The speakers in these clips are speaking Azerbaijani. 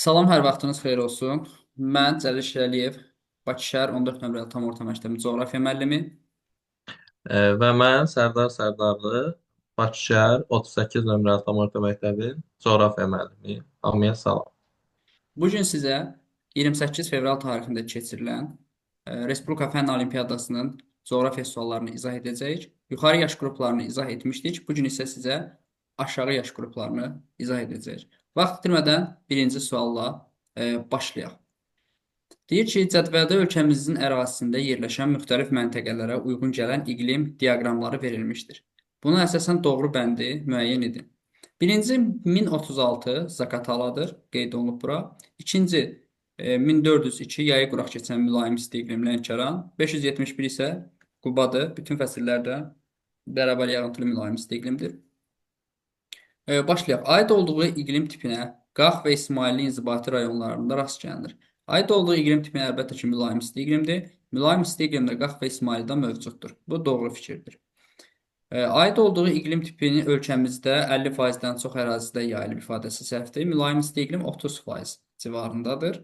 Salam, hər vaxtınız xeyir olsun. Mən Cəlil Şirəliyev, Bakı şəhər 14 nömrəli tam orta məktəbin coğrafiya müəllimi. Və mən Sərdar Sərdarlı, Bakı şəhər 38 nömrəli tam orta məktəbin coğrafiya müəllimiyim. Hamıya salam. Bu gün sizə 28 fevral tarixində keçirilən Respublika Fənn Olimpiadasının coğrafiya suallarını izah edəcəyik. Yuxarı yaş qruplarını izah etmişdik. Bu gün isə sizə aşağı yaş qruplarını izah edəcəyik. Vaxt itirmədən birinci sualla başlayaq. Deyir ki, cədvəldə ölkəmizin ərazisində yerləşən müxtəlif məntəqələrə uyğun gələn iqlim diaqramları verilmişdir. Buna əsasən doğru bəndi müəyyən edin. Birinci 1036 Zakataladır, qeyd olunub bura. İkinci 1402 yayı quraq keçən mülayim isti iqlim Lənkəran. 571 isə Qubadır. Bütün fəsillərdə bərabər yağıntılı mülayim isti iqlimdir. Başlayaq. Aid olduğu iqlim tipinə Qax və İsmailli inzibati rayonlarında rast gəlinir. Aid olduğu iqlim tipinə əlbəttə ki, mülayim isti iqlimdir. Mülayim isti iqlimdə Qax və İsmaillidə mövcuddur. Bu doğru fikirdir. Aid olduğu iqlim tipini ölkəmizdə 50%-dən çox ərazidə yayılıb ifadəsi səhvdir. Mülayim isti iqlim 30% civarındadır.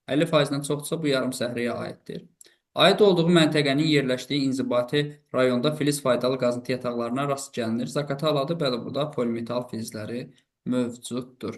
50%-dən çoxsa bu yarım səhrəyə aiddir. Aid olduğu məntəqənin yerləşdiyi inzibati rayonda filiz faydalı qazıntı yataqlarına rast gəlinir. Zaqataladır, bəli, burada polimetal filizləri mövcuddur.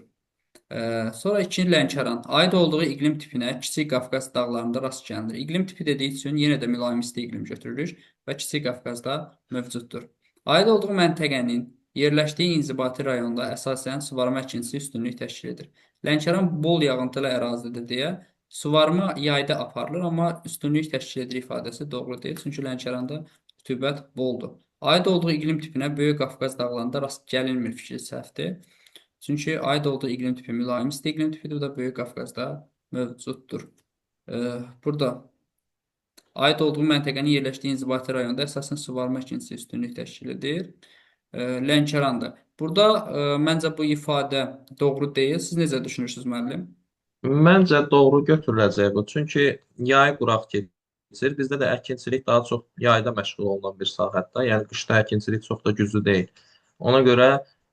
Sonra ikinci Lənkəran. Aid olduğu iqlim tipinə Kiçik Qafqaz dağlarında rast gəlinir. İqlim tipi dediyi üçün yenə də mülayim isti iqlim götürülür və Kiçik Qafqazda mövcuddur. Aid olduğu məntəqənin yerləşdiyi inzibati rayonda əsasən suvarma əkinçisi üstünlük təşkil edir. Lənkəran bol yağıntılı ərazidir deyə suvarma yayda aparılır, amma üstünlük təşkil edir ifadəsi doğru deyil. Çünki Lənkəranda rütubət boldur. Aid olduğu iqlim tipinə Böyük Qafqaz dağlarında rast gəlinmir fikri səhvdir. Çünki aid olduğu iqlim tipi mülayim isti iqlim tipidir. Bu da Böyük Qafqazda mövcuddur. Burada aid olduğu məntəqənin yerləşdiyi inzibati rayonda əsasən suvarma əkinçisi üstünlük təşkil edir. Lənkərandır. Burada məncə bu ifadə doğru deyil. Siz necə düşünürsünüz, müəllim? Məncə doğru götürüləcək bu. Çünki yay quraq keçir. Bizdə də əkinçilik daha çox yayda məşğul olunan bir sahədə. Yəni qışda əkinçilik çox da güclü deyil. Ona görə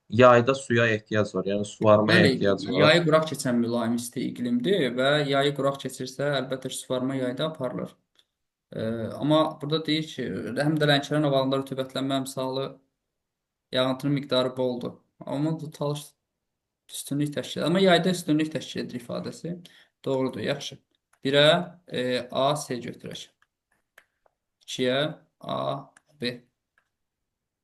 yayda suya ehtiyac var. Yəni suvarmaya Bəli, ehtiyac var. yayı quraq keçən mülayim isti iqlimdir və yayı quraq keçirsə, əlbəttə ki, suvarma yayda aparılır. Amma burada deyir ki, həm də Lənkəran ovalında rütubətlənmə əmsalı yağıntının miqdarı boldur. Amma bu talış üstünlük təşkil edir. Amma yayda üstünlük təşkil edir ifadəsi doğrudur, yaxşı. 1-ə A, C götürək. 2-yə A, B.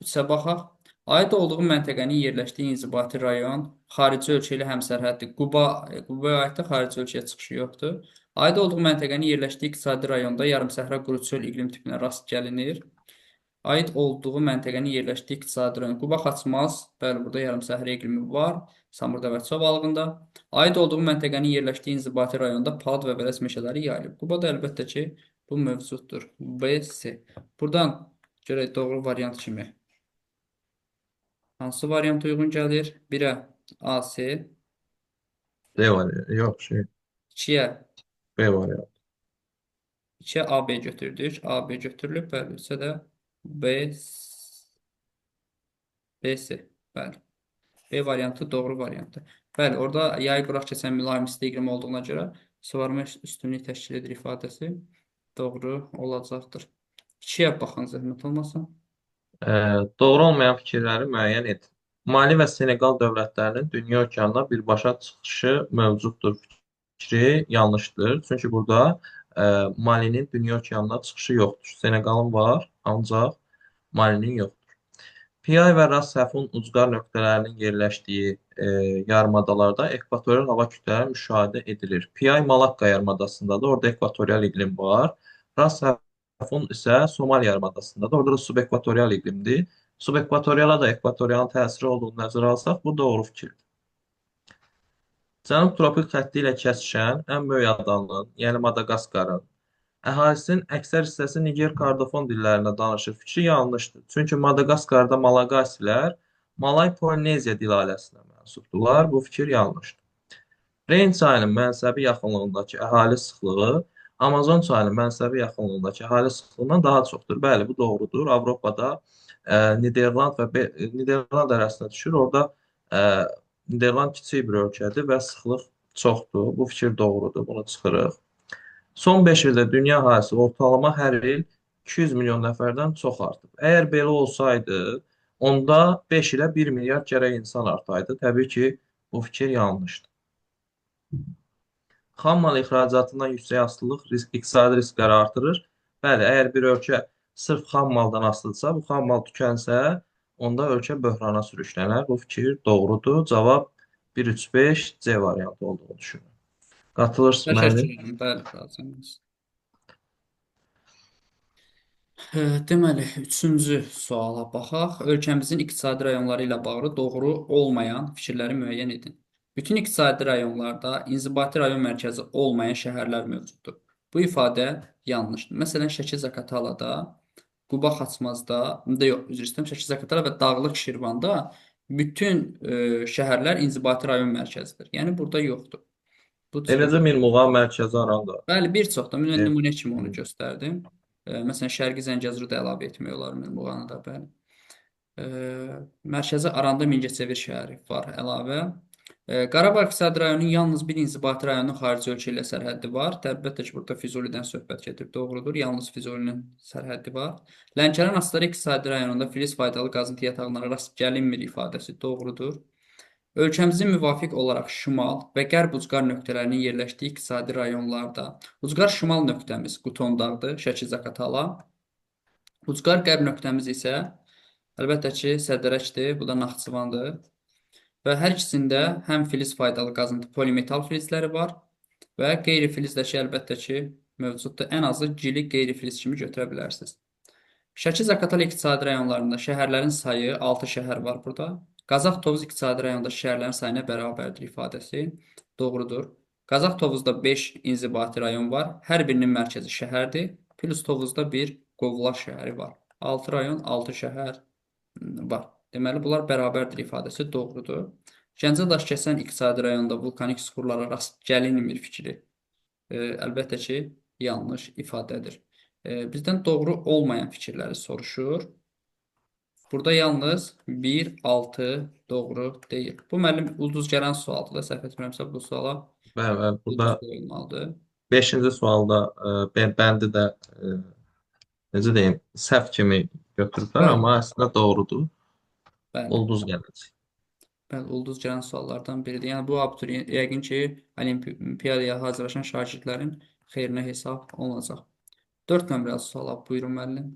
3-ə baxaq. Aid olduğu məntəqənin yerləşdiyi inzibati rayon xarici ölkə ilə həmsərhəddir. Qubaya aid də xarici ölkəyə çıxışı yoxdur. Aid olduğu məntəqənin yerləşdiyi iqtisadi rayonda yarımsəhra quru çöl iqlim tipinə rast gəlinir. Aid olduğu məntəqənin yerləşdiyi iqtisadi rayon Quba Xaçmaz, bəli, burada yarımsəhra iqlimi var. Samurda və Çobalığında. Aid olduğu məntəqənin yerləşdiyi inzibati rayonda palıd və bərəz meşələri yayılıb. Qubada əlbəttə ki, bu mövcuddur. B, C. Buradan görək doğru variant kimi. Hansı variant uyğun gəlir? 1-ə AC, D variantı. Yox, 2-yə B variantı. 2-yə AB götürdük. AB götürülüb, bəli, isə də B, BC. Bəli. B variantı doğru variantdır. Bəli, orada yay quraq keçən mülayim isti iqlim olduğuna görə suvarma üstünlük təşkil edir ifadəsi doğru olacaqdır. 2-yə baxın, zəhmət olmasın. Doğru olmayan fikirləri müəyyən et. Mali və Seneqal dövlətlərinin dünya okeanına birbaşa çıxışı mövcuddur fikri yanlışdır. Çünki burada Malinin dünya okeanına çıxışı yoxdur. Seneqalın var, ancaq Malinin yoxdur. Piyay və Ras Səfun ucqar nöqtələrinin yerləşdiyi yarımadalarda ekvatorial hava kütlələri müşahidə edilir. Piyay Malakka yarımadasındadır, orada ekvatorial iqlim var. Ras Səfun isə Somal yarımadasındadır, orada da subekvatorial iqlimdir. Subekvatoriala da ekvatorialın təsiri olduğunu nəzərə alsaq, bu doğru fikirdir. Cənub tropik xətti ilə kəsişən ən böyük adanın, yəni Madaqaskarın, əhalisinin əksər hissəsi Niger kardofon dillərində danışır fikri yanlışdır. Çünki Madaqaskarda Malaqasilər Malay Polineziya dil ailəsinə mənsubdurlar. Bu fikir yanlışdır. Reyn çayının mənsəbi yaxınlığındakı əhali sıxlığı Amazon çayının mənsəbi yaxınlığındakı əhali sıxlığından daha çoxdur. Bəli, bu doğrudur. Avropada Niderland və Niderland ərazisinə düşür. Orada Niderland kiçik bir ölkədir və sıxlıq çoxdur. Bu fikir doğrudur. Bunu çıxırıq. Son 5 ildə dünya əhalisi ortalama hər il 200 milyon nəfərdən çox artıb. Əgər belə olsaydı, onda 5 ilə 1 milyard gərək insan artaydı. Təbii ki, bu fikir yanlışdır. Xam mal ixracatından yüksək asılılıq iqtisadi riskləri artırır. Bəli, əgər bir ölkə sırf xam maldan asılıdırsa, bu xam mal tükənsə, onda ölkə böhrana sürüklənər. Bu fikir doğrudur. Cavab 1-3-5 C variantı olduğunu düşünürəm. Qatılırsınız Təşəkkür müəllim? edirəm. Bəli, razıyam. Deməli, üçüncü suala baxaq. Ölkəmizin iqtisadi rayonları ilə bağlı doğru olmayan fikirləri müəyyən edin. Bütün iqtisadi rayonlarda inzibati rayon mərkəzi olmayan şəhərlər mövcuddur. Bu ifadə yanlışdır. Məsələn, Şəki-Zaqatalada, Quba-Xaçmazda, yox, üzr istəyirəm, Şəki-Zaqatala və Dağlıq Şirvanda bütün şəhərlər inzibati rayon mərkəzidir. Yəni burada yoxdur. Bu Eləcə çıxmır. Mirmuğam mərkəzi aranda. Bəli, bir çoxdur. Mən Ev. nümunə kimi onu göstərdim. Məsələn, Şərqi Zəngəzuru da əlavə etmək olar Ünvanı da, bəli. E, Mərkəzi Aranda Mingəçevir şəhəri var əlavə. Qarabağ İqtisadi rayonunun yalnız bir inzibati rayonun xarici ölkə ilə sərhəddi var. Əlbəttə ki, burada Füzulidən söhbət gedir. Doğrudur. Yalnız Füzulinin sərhəddi var. Lənkəran Astara İqtisadi rayonunda filiz faydalı qazıntı yatağlarına rast gəlinmir ifadəsi doğrudur. Ölkəmizin müvafiq olaraq şimal və qərb ucqar nöqtələrinin yerləşdiyi iqtisadi rayonlarda ucqar şimal nöqtəmiz Qutondağdır, Şəki-Zaqatala. Ucqar qərb nöqtəmiz isə əlbəttə ki, Sədərəkdir, bu da Naxçıvandır. Və hər ikisində həm filiz faydalı qazıntı polimetal filizləri var və qeyri-filiz də ki, əlbəttə ki, mövcuddur. Ən azı gili qeyri-filiz kimi götürə bilərsiniz. Şəki-Zaqatala iqtisadi rayonlarında şəhərlərin sayı 6 şəhər var burada. Qazax Tovuz iqtisadi rayonunda şəhərlərin sayına bərabərdir ifadəsi doğrudur. Qazax Tovuzda 5 inzibati rayon var. Hər birinin mərkəzi şəhərdir. Plus Tovuzda bir Qovlar şəhəri var. 6 rayon, 6 şəhər var. Deməli, bunlar bərabərdir ifadəsi doğrudur. Gəncə Daşkəsən iqtisadi rayonunda vulkanik süxurlara rast gəlinmir fikri. Əlbəttə ki, yanlış ifadədir. Bizdən doğru olmayan fikirləri soruşur. Burada yalnız 1, 6 doğru deyil. Bu müəllim ulduz gələn sualdır da, səhv etmirəmsə bu suala Bəli, bəli. Burada ulduz qoyulmalıdır. 5-ci sualda bəndi də necə deyim, səhv kimi götürüblər, Bəli, amma əslində doğrudur. bəli. Ulduz gələcək. Bəli, ulduz gələn suallardan biridir. Yəni bu abituriyent yəqin ki, olimpiyadaya hazırlaşan şagirdlərin xeyrinə hesab olunacaq. 4 nömrəli suala buyurun müəllim.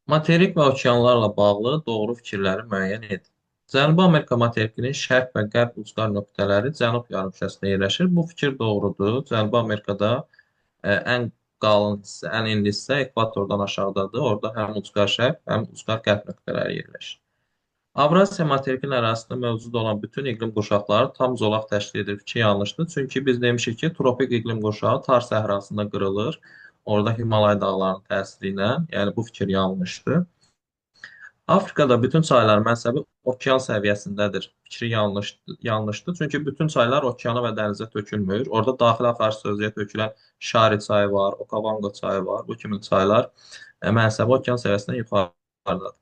Materik və okeanlarla bağlı doğru fikirləri müəyyən edin. Cənubi Amerika materikinin şərq və qərb ucqar nöqtələri Cənub yarımkürəsində yerləşir. Bu fikir doğrudur. Cənubi Amerikada ən qalın hissə, ən enli hissə ekvatordan aşağıdadır. Orada həm ucqar şərq, həm ucqar qərb nöqtələri yerləşir. Avrasiya materikinin ərazisində mövcud olan bütün iqlim qurşaqları tam zolaq təşkil edir. Fikir yanlışdır. Çünki biz demişik ki, tropik iqlim qurşağı Tar səhrasında qırılır. Orada Himalay dağlarının təsiri ilə, yəni bu fikir yanlışdır. Afrikada bütün çaylar mənsəbi okean səviyyəsindədir. Fikri yanlışdır. Çünki bütün çaylar okeana və dənizə tökülmür. Orada daxili axar sözüyə tökülən Şari çayı var, Okavango çayı var. Bu kimi çaylar mənsəbi okean səviyyəsindən yuxarıdadır.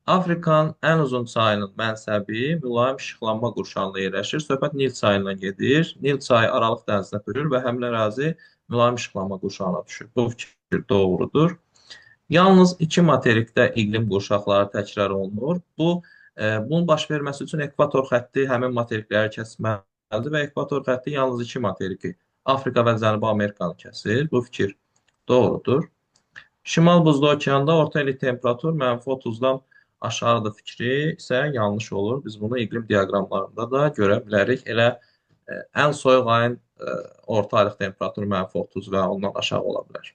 Afrikanın ən uzun çayının mənsəbi mülayim işıqlanma qurşağında yerləşir. Söhbət Nil çayından gedir. Nil çayı Aralıq dənizinə tökülür və həmin ərazi mülayim işıqlanma qurşağına düşür. Bu fikir doğrudur. Yalnız iki materikdə iqlim qurşaqları təkrar olunur. Bunun baş verməsi üçün ekvator xətti həmin materikləri kəsməlidir və ekvator xətti yalnız iki materiki, Afrika və Cənubi Amerikanı kəsir. Bu fikir doğrudur. Şimal Buzlu okeanda orta illik temperatur -30-dan aşağıdır fikri isə yanlış olur. Biz bunu iqlim diaqramlarında da görə bilərik. Elə ən soyuq ayın orta aylıq temperaturu -30 və ondan aşağı ola bilər.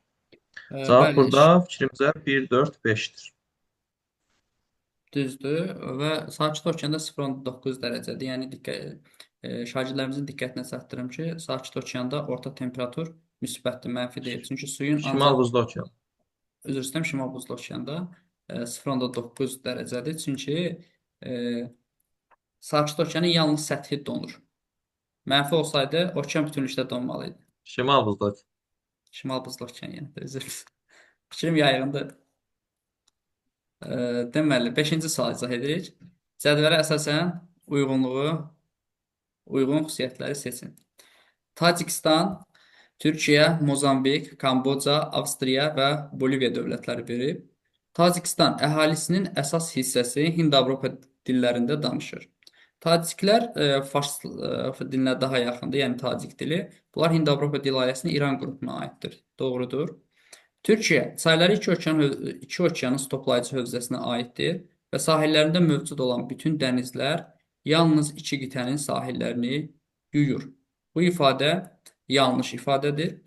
Cavab Bəli, burada fikrimcə 1, 4, 5-dir. düzdür və Sakit Okeanda 0,9 dərəcədir. Yəni şagirdlərimizin diqqətinə çatdırım ki, Sakit Okeanda orta temperatur müsbətdir, mənfi deyil. Çünki suyun Şimal ancaq Buzlu okean. üzr istəyirəm Şimal Buzlu Okeanda 0,9 dərəcədir. Çünki e, Sakit Okeanın yalnız səthi donur. Mənfi olsaydı okean bütünlükdə donmalı idi. Şimal Buzlu okean. Şimal Buzlu Okean yəni üzr istəyirəm. Fikrim yayğındır. Deməli, 5-ci sual izah edirik. Cədvələ əsasən uyğunluğu Uyğun xüsusiyyətləri seçin. Tacikistan, Türkiyə, Mozambik, Kamboca, Avstriya və Boliviya dövlətləri verib. Tacikistan əhalisinin əsas hissəsi Hind-Avropa dillərində danışır. Taciklər fars dilinə daha yaxındır, yəni tacik dili. Bunlar Hind-Avropa dil ailəsinin İran qrupuna aiddir. Doğrudur. Türkiyə çayları iki okeanın toplayıcı hövzəsinə aiddir və sahillərində mövcud olan bütün dənizlər yalnız iki qitənin sahillərini yuyur. Bu ifadə yanlış ifadədir.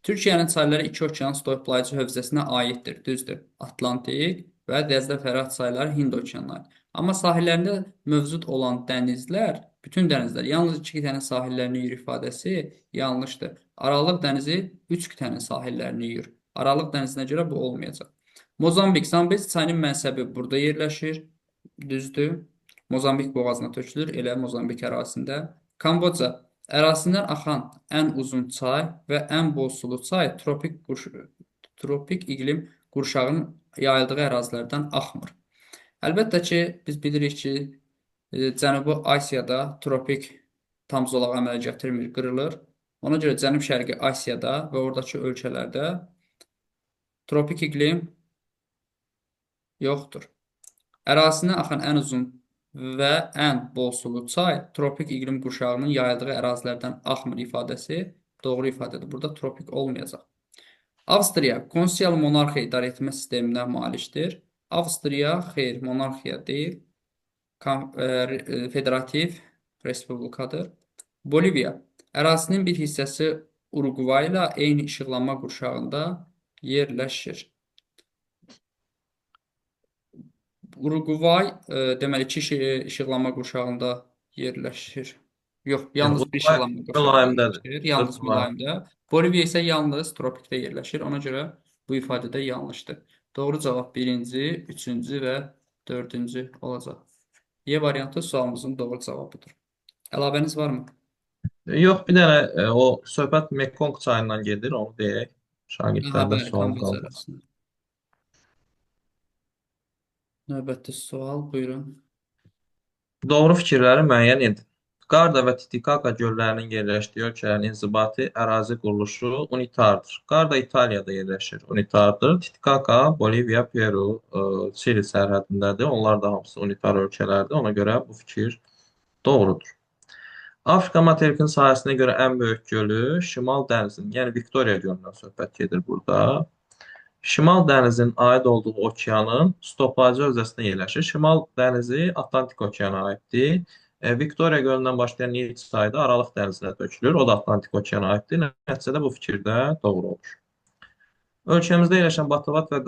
Türkiyənin çayları iki okeanın toplayıcı hövzəsinə aiddir, düzdür. Atlantik və Dəzlə Fərat çayları Hind okeanına aid. Amma sahillərində mövcud olan dənizlər, bütün dənizlər yalnız iki qitənin sahillərini yuyur ifadəsi yanlışdır. Aralıq dənizi üç qitənin sahillərini yuyur. Aralıq dənizinə görə bu olmayacaq. Mozambik, Zambezi çayının mənsəbi burada yerləşir. Düzdür. Mozambik boğazına tökülür, elə Mozambik ərazisində. Kamboca, ərazisindən axan ən uzun çay və ən bol sulu çay tropik iqlim qurşağının yayıldığı ərazilərdən axmır. Əlbəttə ki, biz bilirik ki, Cənubi Asiyada tropik tam zolaq əmələ gətirmir, qırılır. Ona görə Cənub-Şərqi Asiyada və oradakı ölkələrdə tropik iqlim yoxdur. Ərazisindən axan ən uzun və ən bol sulu çay tropik iqlim qurşağının yayıldığı ərazilərdən axmır ifadəsi doğru ifadədir. Burada tropik olmayacaq. Avstriya konstitusiyalı monarxiya idarə etmə sisteminə malikdir. Avstriya xeyr, monarxiya deyil, federativ respublikadır. Boliviya ərazisinin bir hissəsi Uruqvay ilə eyni işıqlanma qurşağında yerləşir. Uruqvay deməli ki, işıqlanma qurşağında yerləşir. Yox, Yəni yalnız bir Uruqvay işıqlanma qurşağında mülayimdədir. yerləşir. Yalnız Uruqvay. mülayimdə. Boliviya isə yalnız tropikdə yerləşir. Ona görə bu ifadə də yanlışdır. Doğru cavab birinci, üçüncü və dördüncü olacaq. Y variantı sualımızın doğru cavabıdır. Əlavəniz varmı? Yox, bir dənə o söhbət Mekong çayından gedir, onu deyək. Aha, Şagirdlərdə bəli, sual Kamboca qalmasın. ərazisində. Növbəti sual, buyurun. Doğru fikirləri müəyyən edin. Qarda və Titikaka göllərinin yerləşdiyi ölkələrin inzibati ərazi quruluşu unitardır. Qarda İtaliyada yerləşir, unitardır. Titikaka Boliviya, Peru, Çili sərhədindədir. Onlar da hamısı unitar ölkələrdir. Ona görə bu fikir doğrudur. Afrika materikinin sahəsinə görə ən böyük gölü Şimal dənizinin, yəni Viktoriya gölündən söhbət gedir burada. Şimal dənizinin aid olduğu okeanın stoplayıcı hövzəsində yerləşir. Şimal dənizi Atlantik okeana aiddir. Viktoriya gölündən başlayan Nil çayı da Aralıq dənizinə tökülür. O da Atlantik okeana aiddir. Nəticədə bu fikir də doğru olur. Ölkəmizdə yerləşən Batabat və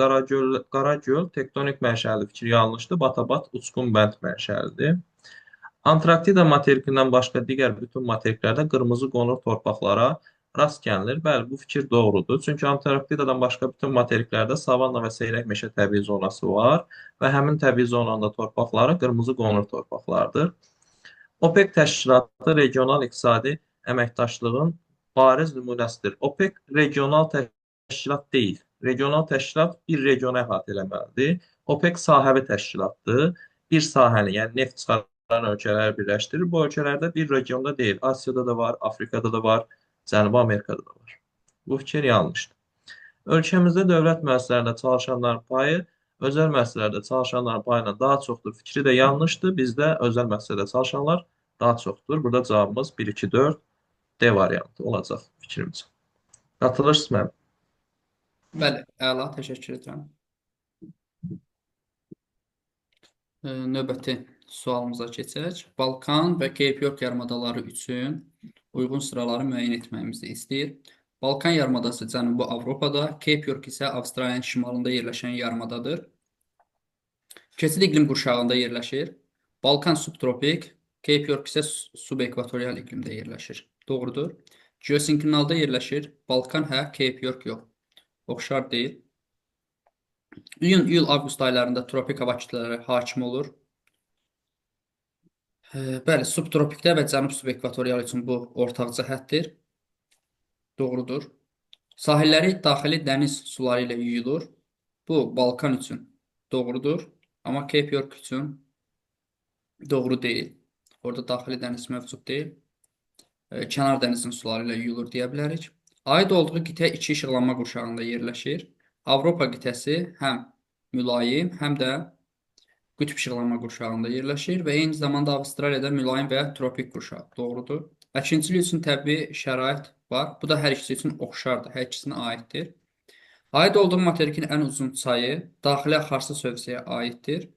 Qaragöl tektonik mənşəli fikir yanlışdır. Batabat uçqun bənd mənşəlidir. Antarktida materikindən başqa digər bütün materiklərdə qırmızı qonur torpaqlara rast gəlinir. Bəli, bu fikir doğrudur. Çünki Antarktidadan başqa bütün materiklərdə savanna və seyrək meşə təbii zonası var və həmin təbii zonanda torpaqları qırmızı qonur torpaqlardır. OPEC təşkilatı regional iqtisadi əməkdaşlığın bariz nümunəsidir. OPEC regional təşkilat deyil. Regional təşkilat bir regionu əhatə eləməlidir. OPEC sahəvi təşkilatdır. Bir sahəni, yəni neft çıxaran ölkələri birləşdirir. Bu ölkələrdə bir regionda deyil. Asiyada da var, Afrikada da var, Cənubi Amerikada da var. Bu fikir yanlışdır. Ölkəmizdə dövlət müəssisələrində çalışanların payı özəl müəssisələrdə çalışanların payından daha çoxdur. Fikri də yanlışdır. Bizdə özəl müəssisədə çalışanlar daha çoxdur. Burada cavabımız 1, 2, 4 D variantı olacaq fikrimcə. Qatılırsınız mənim. Bəli, əla, təşəkkür edirəm. Növbəti sualımıza keçək. Balkan və Cape York yarımadaları üçün uyğun sıraları müəyyən etməyimizi istəyir. Balkan yarımadası Cənubi Avropada, Cape York isə Avstraliyanın şimalında yerləşən yarımadadır. Keçid iqlim qurşağında yerləşir. Balkan subtropik, Cape York isə subekvatorial iqlimdə yerləşir. Doğrudur. Geosinklinalda yerləşir. Balkan hə, Cape York yox. Oxşar deyil. İyun, iyul, avqust aylarında tropik hava kütlələri hakim olur. Bəli, subtropikdə və cənub subekvatorial üçün bu ortaq cəhətdir. Doğrudur. Sahilləri daxili dəniz suları ilə yuyulur. Bu, Balkan üçün doğrudur. Amma Cape York üçün doğru deyil. Orada daxili dəniz mövcud deyil. kənar dənizin suları ilə yuyulur deyə bilərik. Aid olduğu qitə iki işıqlanma qurşağında yerləşir. Avropa qitəsi həm mülayim, həm də qütb işıqlanma qurşağında yerləşir və eyni zamanda Avstraliyada mülayim və tropik qurşaq. Doğrudur. Əkinçilik üçün təbii şərait var. Bu da hər ikisi üçün oxşardır. Hər ikisinə aiddir. Aid olduğu materikin ən uzun çayı daxili axarsız hövzəyə aiddir.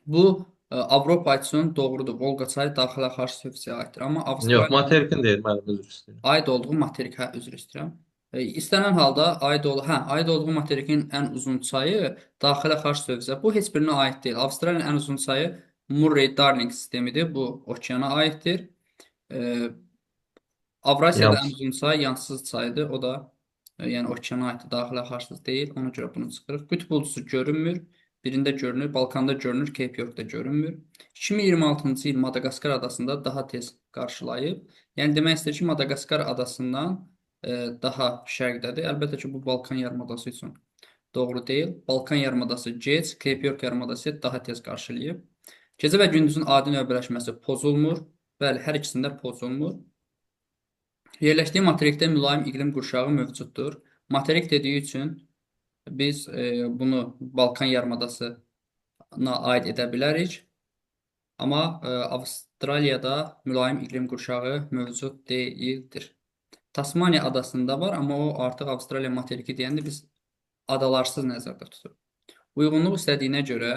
Bu Avropa üçün doğrudur. Volqa çayı daxili axarsız hövzəyə aiddir. Amma Yox, Avstraliyanın materikin deyil, müəllim, üzr istəyirəm. aid olduğu materik, hə, üzr istəyirəm. İstənilən halda aid olduğu materikin ən uzun çayı daxili xarş hövzə. Bu heç birinə aid deyil. Avstraliyanın ən uzun çayı Murray-Darling sistemidir. Bu okeana aiddir. E, Avrasiyada ən Yalnız. uzun çay Yansız çayıdır. O da yəni okeana aiddir, daxili xarsız deyil. Ona görə bunu çıxırıq. Qütb ulduzu görünmür. Birində görünür, Balkanda görünür, Cape Yorkda görünmür. 2026-cı il Madagaskar adasında daha tez qarşılayıb. Yəni demək istəyir ki, Madagaskar adasından daha şərqdədir. Əlbəttə ki, bu Balkan yarımadası üçün doğru deyil. Balkan yarımadası gec, Cape York yarımadası daha tez qarşılayıb. Gecə və gündüzün adi növbələşməsi pozulmur. Bəli, hər ikisində pozulmur. Yerləşdiyi materikdə mülayim iqlim qurşağı mövcuddur. Materik dediyi üçün biz bunu Balkan yarımadasına aid edə bilərik. Amma Avstraliyada mülayim iqlim qurşağı mövcud deyildir. Tasmaniya adasında var, amma o artıq Avstraliya materiki deyəndə biz adalarsız nəzərdə tuturuq. Uyğunluq istədiyinə görə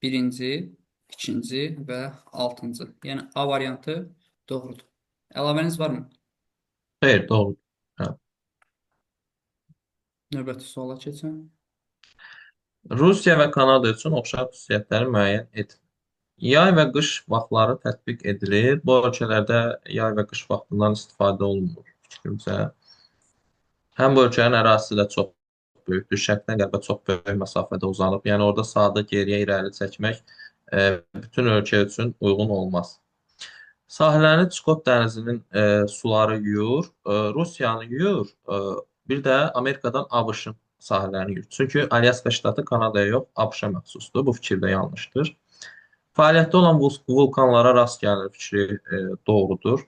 birinci, ikinci və altıncı. Yəni A variantı doğrudur. Əlavəniz varmı? Xeyr, doğru. Hə. Növbəti suala keçək. Rusiya və Kanada üçün oxşar xüsusiyyətləri müəyyən et. Yay və qış vaxtları tətbiq edilir. Bu ölkələrdə yay və qış vaxtından istifadə olunmur fikrimcə. Həm bu ölkənin ərazisi də çox böyükdür. Şərqdən qərbə çox böyük məsafədə uzanıb. Yəni orada sadə geriyə irəli çəkmək bütün ölkə üçün uyğun olmaz. Sahiləni Çukot dənizinin suları yuyur, Rusiyanı yuyur, bir də Amerikadan ABŞ-ın sahillərini yuyur. Çünki Alyaska ştatı Kanadaya yox, ABŞ-a məxsusdur. Bu fikir də yanlışdır. Fəaliyyətdə olan vulkanlara rast gəlinir fikri doğrudur.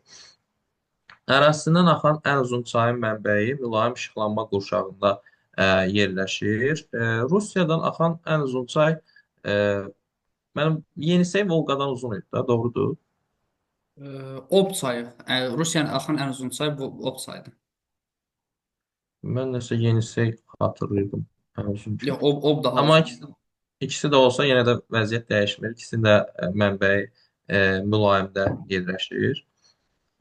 Ərazisindən axan ən uzun çayın mənbəyi mülayim işıqlanma qurşağında yerləşir. Rusiyadan axan ən uzun çay mənim Yenisey Volqadan uzun idi da, doğrudur. Ob çayı. Rusiyanın axan ən uzun çay bu Ob çayıdır. Mən nəsə Yenisey xatırlayırdım ən uzun çay. Yox, Ob daha Amma uzun. ikisi də olsa yenə də vəziyyət dəyişmir. İkisinin də mənbəyi mülayimdə yerləşir.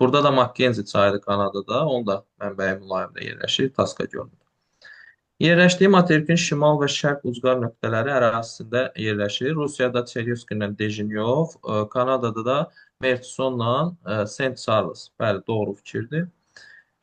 Burada da Makkenzi çayıdır Kanadada. Onun da mənbəyi mülayimdə yerləşir, Taska gölündə. Yerləşdiyi materikin şimal və şərq ucqar nöqtələri ərazisində yerləşir. Rusiyada Çernovski ilə Dejnyov, Kanadada da Mertsonla Saint Charles. Bəli, doğru fikirdir.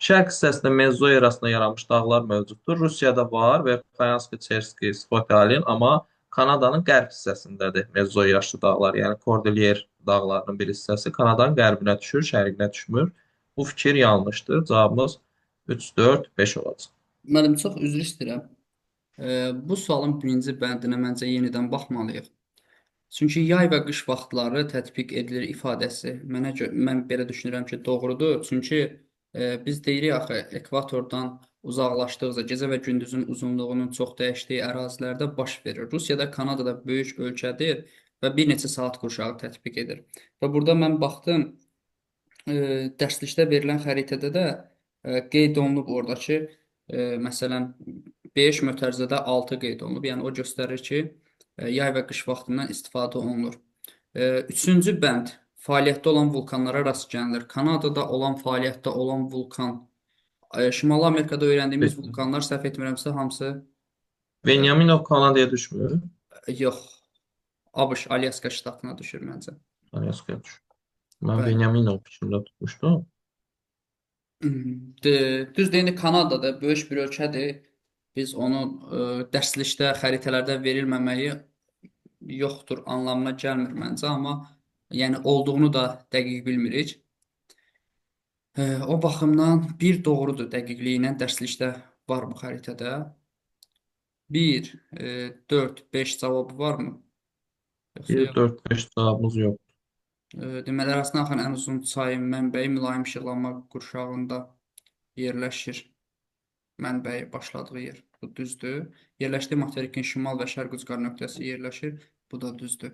Şərq hissəsində Menzoy erasında yaranmış dağlar mövcuddur. Rusiyada var və Krayanski-Çerski, Skotalin, amma Kanadanın qərb hissəsindədir Menzoy yaşlı dağlar. Yəni Kordilyer dağlarının bir hissəsi Kanadanın qərbinə düşür, şərqinə düşmür. Bu fikir yanlışdır. Cavabımız 3, 4, 5 olacaq. Müəllim, çox üzr istəyirəm. Bu sualın birinci bəndinə məncə yenidən baxmalıyıq. Çünki yay və qış vaxtları tətbiq edilir ifadəsi mən belə düşünürəm ki, doğrudur. Çünki biz deyirik axı ekvatordan uzaqlaşdıqca gecə və gündüzün uzunluğunun çox dəyişdiyi ərazilərdə baş verir. Rusiyada, Kanadada böyük ölkədir və bir neçə saat qurşağı tətbiq edir. Və burada mən baxdım, dərslikdə verilən xəritədə də qeyd olunub oradakı məsələn 5 mötərizədə 6 qeyd olunub. Yəni o göstərir ki, yay və qış vaxtından istifadə olunur. Üçüncü bənd fəaliyyətdə olan vulkanlara rast gəlinir. Kanadada olan fəaliyyətdə olan vulkan, Şimali Amerikada öyrəndiyimiz vulkanlar səhv etmirəmsə hamısı Benyaminov Kanadaya düşmür. yox, ABŞ Alyaska ştatına düşür məncə. Alyaskaya düşür. Mən Bəli. Benyaminov fikrimdə tutmuşdum. Düz deyəndə Kanadada böyük bir ölkədir. Biz onu dərslikdə, xəritələrdə verilməməyi yoxdur anlamına gəlmir məncə, amma yəni olduğunu da dəqiq bilmirik. O baxımdan bir doğrudur dəqiqliyi ilə dərslikdə var bu xəritədə. 1, 4, 5 cavabı varmı? Yoxsa 1, yox? 4, 5 cavabımız yox. Deməli, arasına axan ən uzun çay mənbəyi mülayim işıqlanma qurşağında yerləşir. Mənbəyi başladığı yer. Bu düzdür. Yerləşdiyi materikin şimal və şərq ucqar nöqtəsi yerləşir. Bu da düzdür.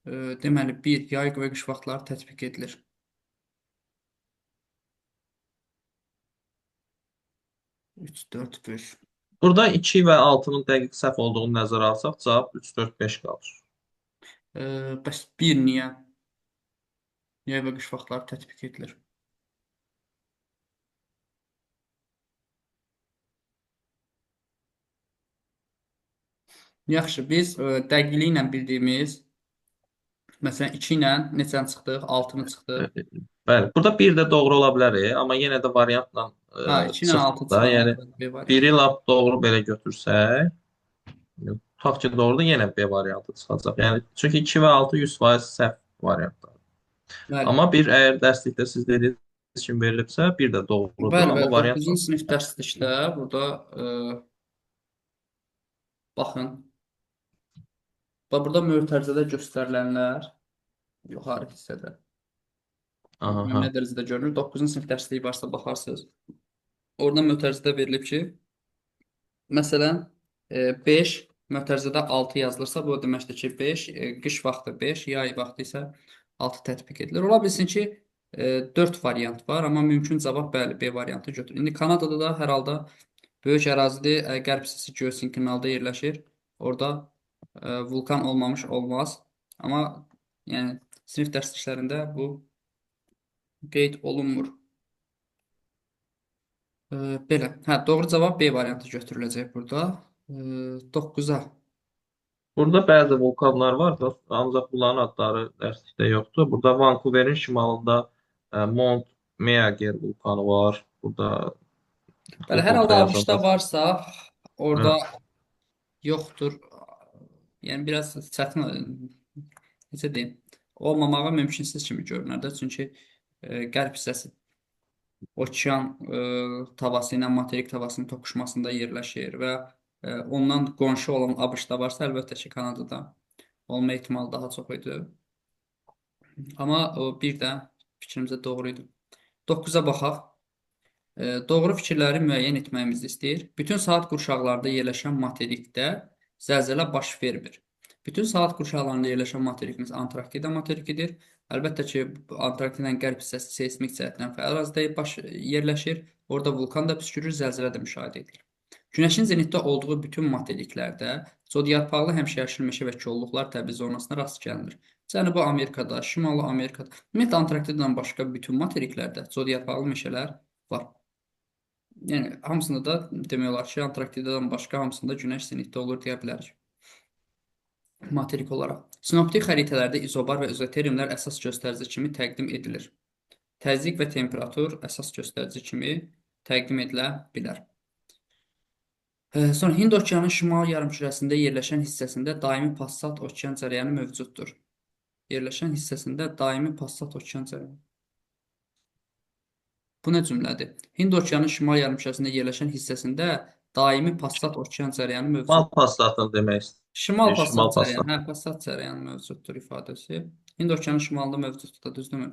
Deməli, 1. Yay və qış vaxtları tətbiq edilir. 3, 4, 5. Burada 2 və 6-nın dəqiq səhv olduğunu nəzərə alsaq, cavab 3, 4, 5 qalır. Bəs 1 niyə? Yay və qış vaxtları tətbiq edilir. Yaxşı, biz dəqiqliyi ilə bildiyimiz, məsələn, 2 ilə neçəni çıxdıq? 6-nı çıxdıq. Bəli, burada bir də doğru ola bilər, amma yenə də variantla Ha, 2 ilə çıxdı 6 da. çıxanlar Yəni B variantı. biri lap doğru belə götürsək, tutaq ki, doğrudur, yenə B variantı çıxacaq. Yəni çünki 2 və 6 100% səhv variantlar. Bəli. Amma bir əgər dərslikdə siz dediyiniz kimi verilibsə, bir də doğrudur, Bəli, amma bəli. variant 9-cu sinif dərslikdə burada baxın. Burada mötərizədə göstərilənlər yuxarı hissədə. aha. Nümunə dərəcədə görünür. 9-cu sinif dərsliyi varsa baxarsınız. Orada mötərizədə verilib ki, məsələn, 5 mötərizədə 6 yazılırsa, bu o deməkdir ki, 5 qış vaxtı 5, yay vaxtı isə 6 tətbiq edilir. Ola bilsin ki, 4 variant var, amma mümkün cavab bəli, B variantı götürür. İndi Kanadada da hər halda böyük ərazidir, qərb hissəsi geosinklinalda yerləşir. Orada vulkan olmamış olmaz. Amma yəni sinif dərsliklərində bu qeyd olunmur. Belə. Hə, doğru cavab B variantı götürüləcək burada. 9-a. Burada bəzi vulkanlar var da, ancaq bunların adları dərslikdə yoxdur. Burada Vankuverin şimalında Mount Meager vulkanı var. Burada Bəli, hər Google-da halda ABŞ-da yazanda. varsa, orada Hə. yoxdur. Yəni biraz çətin, necə deyim, olmamağı mümkünsüz kimi görünür də. Çünki qərb hissəsi okean tavası ilə materik tavasının toqquşmasında yerləşir və ondan qonşu olan ABŞ-da varsa, əlbəttə ki, Kanadada olma ehtimalı daha çox idi. Amma o bir də fikrimizə doğru idi. 9-a baxaq. Doğru fikirləri müəyyən etməyimizi istəyir. Bütün saat qurşaqlarında yerləşən materikdə zəlzələ baş vermir. Bütün saat qurşaqlarında yerləşən materikimiz Antarktida materikidir. Əlbəttə ki, Antarktidanın qərb hissəsi seysmik cəhətdən fəal ərazidə yerləşir. Orada vulkan da püskürür, zəlzələ də müşahidə edilir. Günəşin zenitdə olduğu bütün materiklərdə zodiarpaqlı həmişəyaşıl meşə və kolluqlar təbii zonasına rast gəlinir. Cənubi Amerikada, Şimali Amerikada, ümumiyyətlə Antarktidadan başqa bütün materiklərdə zodiarpaqlı meşələr var. Yəni hamısında da demək olar ki, Antarktidadan başqa hamısında günəş zenitdə olur deyə bilərik. Materik olaraq. Sinoptik xəritələrdə izobar və izoterimlər əsas göstərici kimi təqdim edilir. Təzyiq və temperatur əsas göstərici kimi təqdim edilə bilər. Sonra Hind okeanının şimal yarımkürəsində yerləşən hissəsində daimi passat okean cərəyanı mövcuddur. Yerləşən hissəsində daimi passat okean cərəyanı. Bu nə cümlədir? Hind okeanının şimal yarımkürəsində yerləşən hissəsində daimi passat okean cərəyanı Mal mövcuddur. paslatını demək Şimal istəyir. passat Şimal cərəyanı, paslat. hə, passat cərəyanı mövcuddur ifadəsi. Hind okeanının şimalında mövcuddur da, düzdürmü?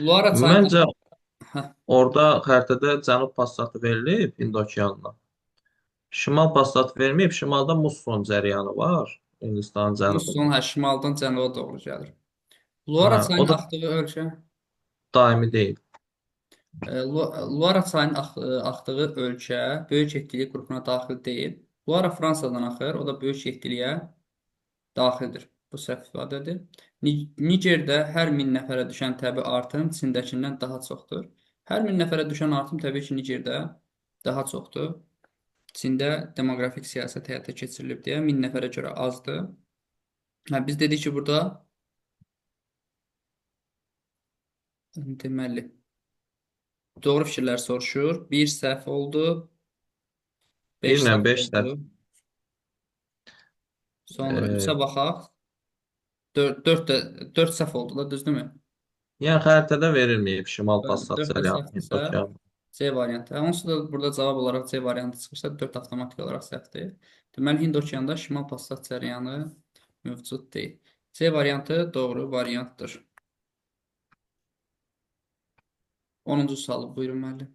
Luara çayının Məncə hə, orada xəritədə cənub passatı verilib Hind okeanına. Şimal passatı verməyib, şimalda musson cərəyanı var Hindistanın Musson, cənubunda. hə, şimaldan cənuba doğru gəlir. Luara Hə, o çayının da axdığı ölkə, daimi deyil. Luara çayının axdığı ölkə böyük yetkilik qrupuna daxil deyil. Luara Fransadan axır, o da böyük yetkiliyə daxildir. Bu səhv ifadədir. Nigerdə hər 1000 nəfərə düşən təbii artım Çindəkindən daha çoxdur. Hər 1000 nəfərə düşən artım təbii ki, Nigerdə daha çoxdur. Çində demoqrafik siyasət həyata keçirilib deyə 1000 nəfərə görə azdır. Hə, biz dedik ki, burada deməli doğru fikirlər soruşur. 1 səhv oldu, 5 1 ilə səhv 5 oldu. səhv. Sonra E, 3-ə baxaq. 4 səhv oldu da, düzdürmü? yəni xəritədə verilməyib şimal Bəli, passat 4 də cərəyanı Hind səhvdirsə okeanı. C variantı. Onsuz da burada cavab olaraq C variantı çıxırsa 4 avtomatik olaraq səhvdir. Deməli Hind okeanında şimal passat cərəyanı mövcud deyil. C variantı doğru variantdır. 10-cu sualı buyurun müəllim.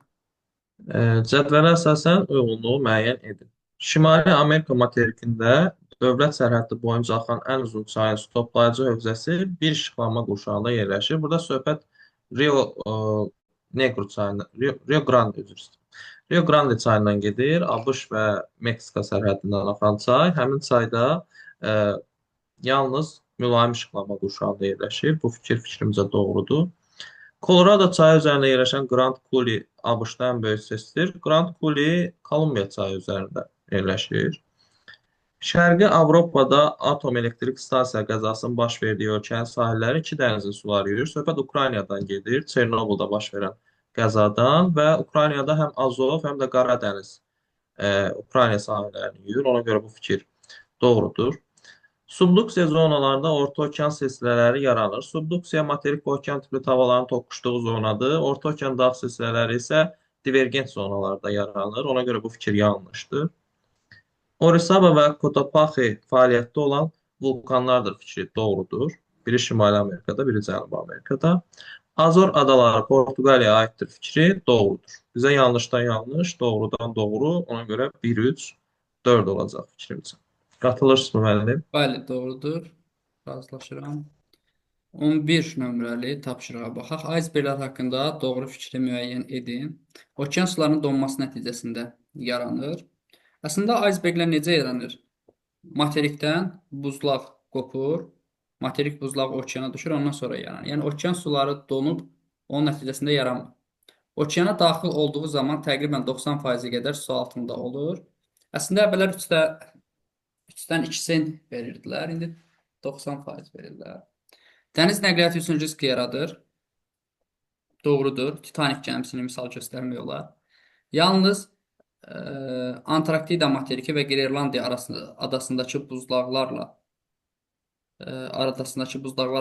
Cədvələ əsasən uyğunluğu müəyyən edin. Şimali Amerika materikində dövlət sərhədi boyunca axan ən uzun çayın su toplayıcı hövzəsi bir işıqlanma qurşağında yerləşir. Burada söhbət Rio Negro çayından, Rio Grande üzr istəyirəm. Rio Grande çayından gedir. ABŞ və Meksika sərhəddindən axan çay. Həmin çayda e, yalnız mülayim işıqlanma qurşağında yerləşir. Bu fikrimcə doğrudur. Kolorado çayı üzərində yerləşən Grand Coulee ABŞ-da ən böyük SES-dir. Grand Coulee Kolumbiya çayı üzərində yerləşir. Şərqi Avropada atom elektrik stansiya qəzasının baş verdiyi ölkənin sahilləri iki dənizin suları yürür. Söhbət Ukraynadan gedir, Çernobılda baş verən qəzadan və Ukraynada həm Azov, həm də Qara dəniz Ukrayna sahillərini yürür. Ona görə bu fikir doğrudur. Subduksiya zonalarında Orta okean silsilələri yaranır. Subduksiya materik və okean tipli havaların toqquşduğu zonadır. Orta okean dağ silsilələri isə divergent zonalarda yaranır. Ona görə bu fikir yanlışdır. Orizaba və Cotopaxi fəaliyyətdə olan vulkanlardır fikri doğrudur. Biri Şimali Amerikada, biri Cənubi Amerikada. Azor adaları Portuqaliyaya aiddir fikri doğrudur. Bizə yanlışdan yanlış, doğrudan doğru. Ona görə 1-3, 4 olacaq fikrimcə. Qatılırsınız müəllim? Bəli, doğrudur. Razılaşıram. 11 nömrəli tapşırığa baxaq. Aysberglər haqqında doğru fikri müəyyən edin. Okean sularının donması nəticəsində yaranır. Əslində aysberglər necə yaranır? Materikdən buzlaq qopur, materik buzlağı okeana düşür, ondan sonra yaranır. Yəni okean suları donub onun nəticəsində yaranmır. Okeana daxil olduğu zaman təqribən 90% qədər su altında olur. Əslində əvvəllər 3-dən 2-sin verirdilər, indi 90% verirlər. Dəniz nəqliyyatı üçün risk yaradır. Doğrudur. Titanik gəmisini misal göstərmək olar. Yalnız Antarktida materiki və Grenlandiya adasındakı buzlaqlarla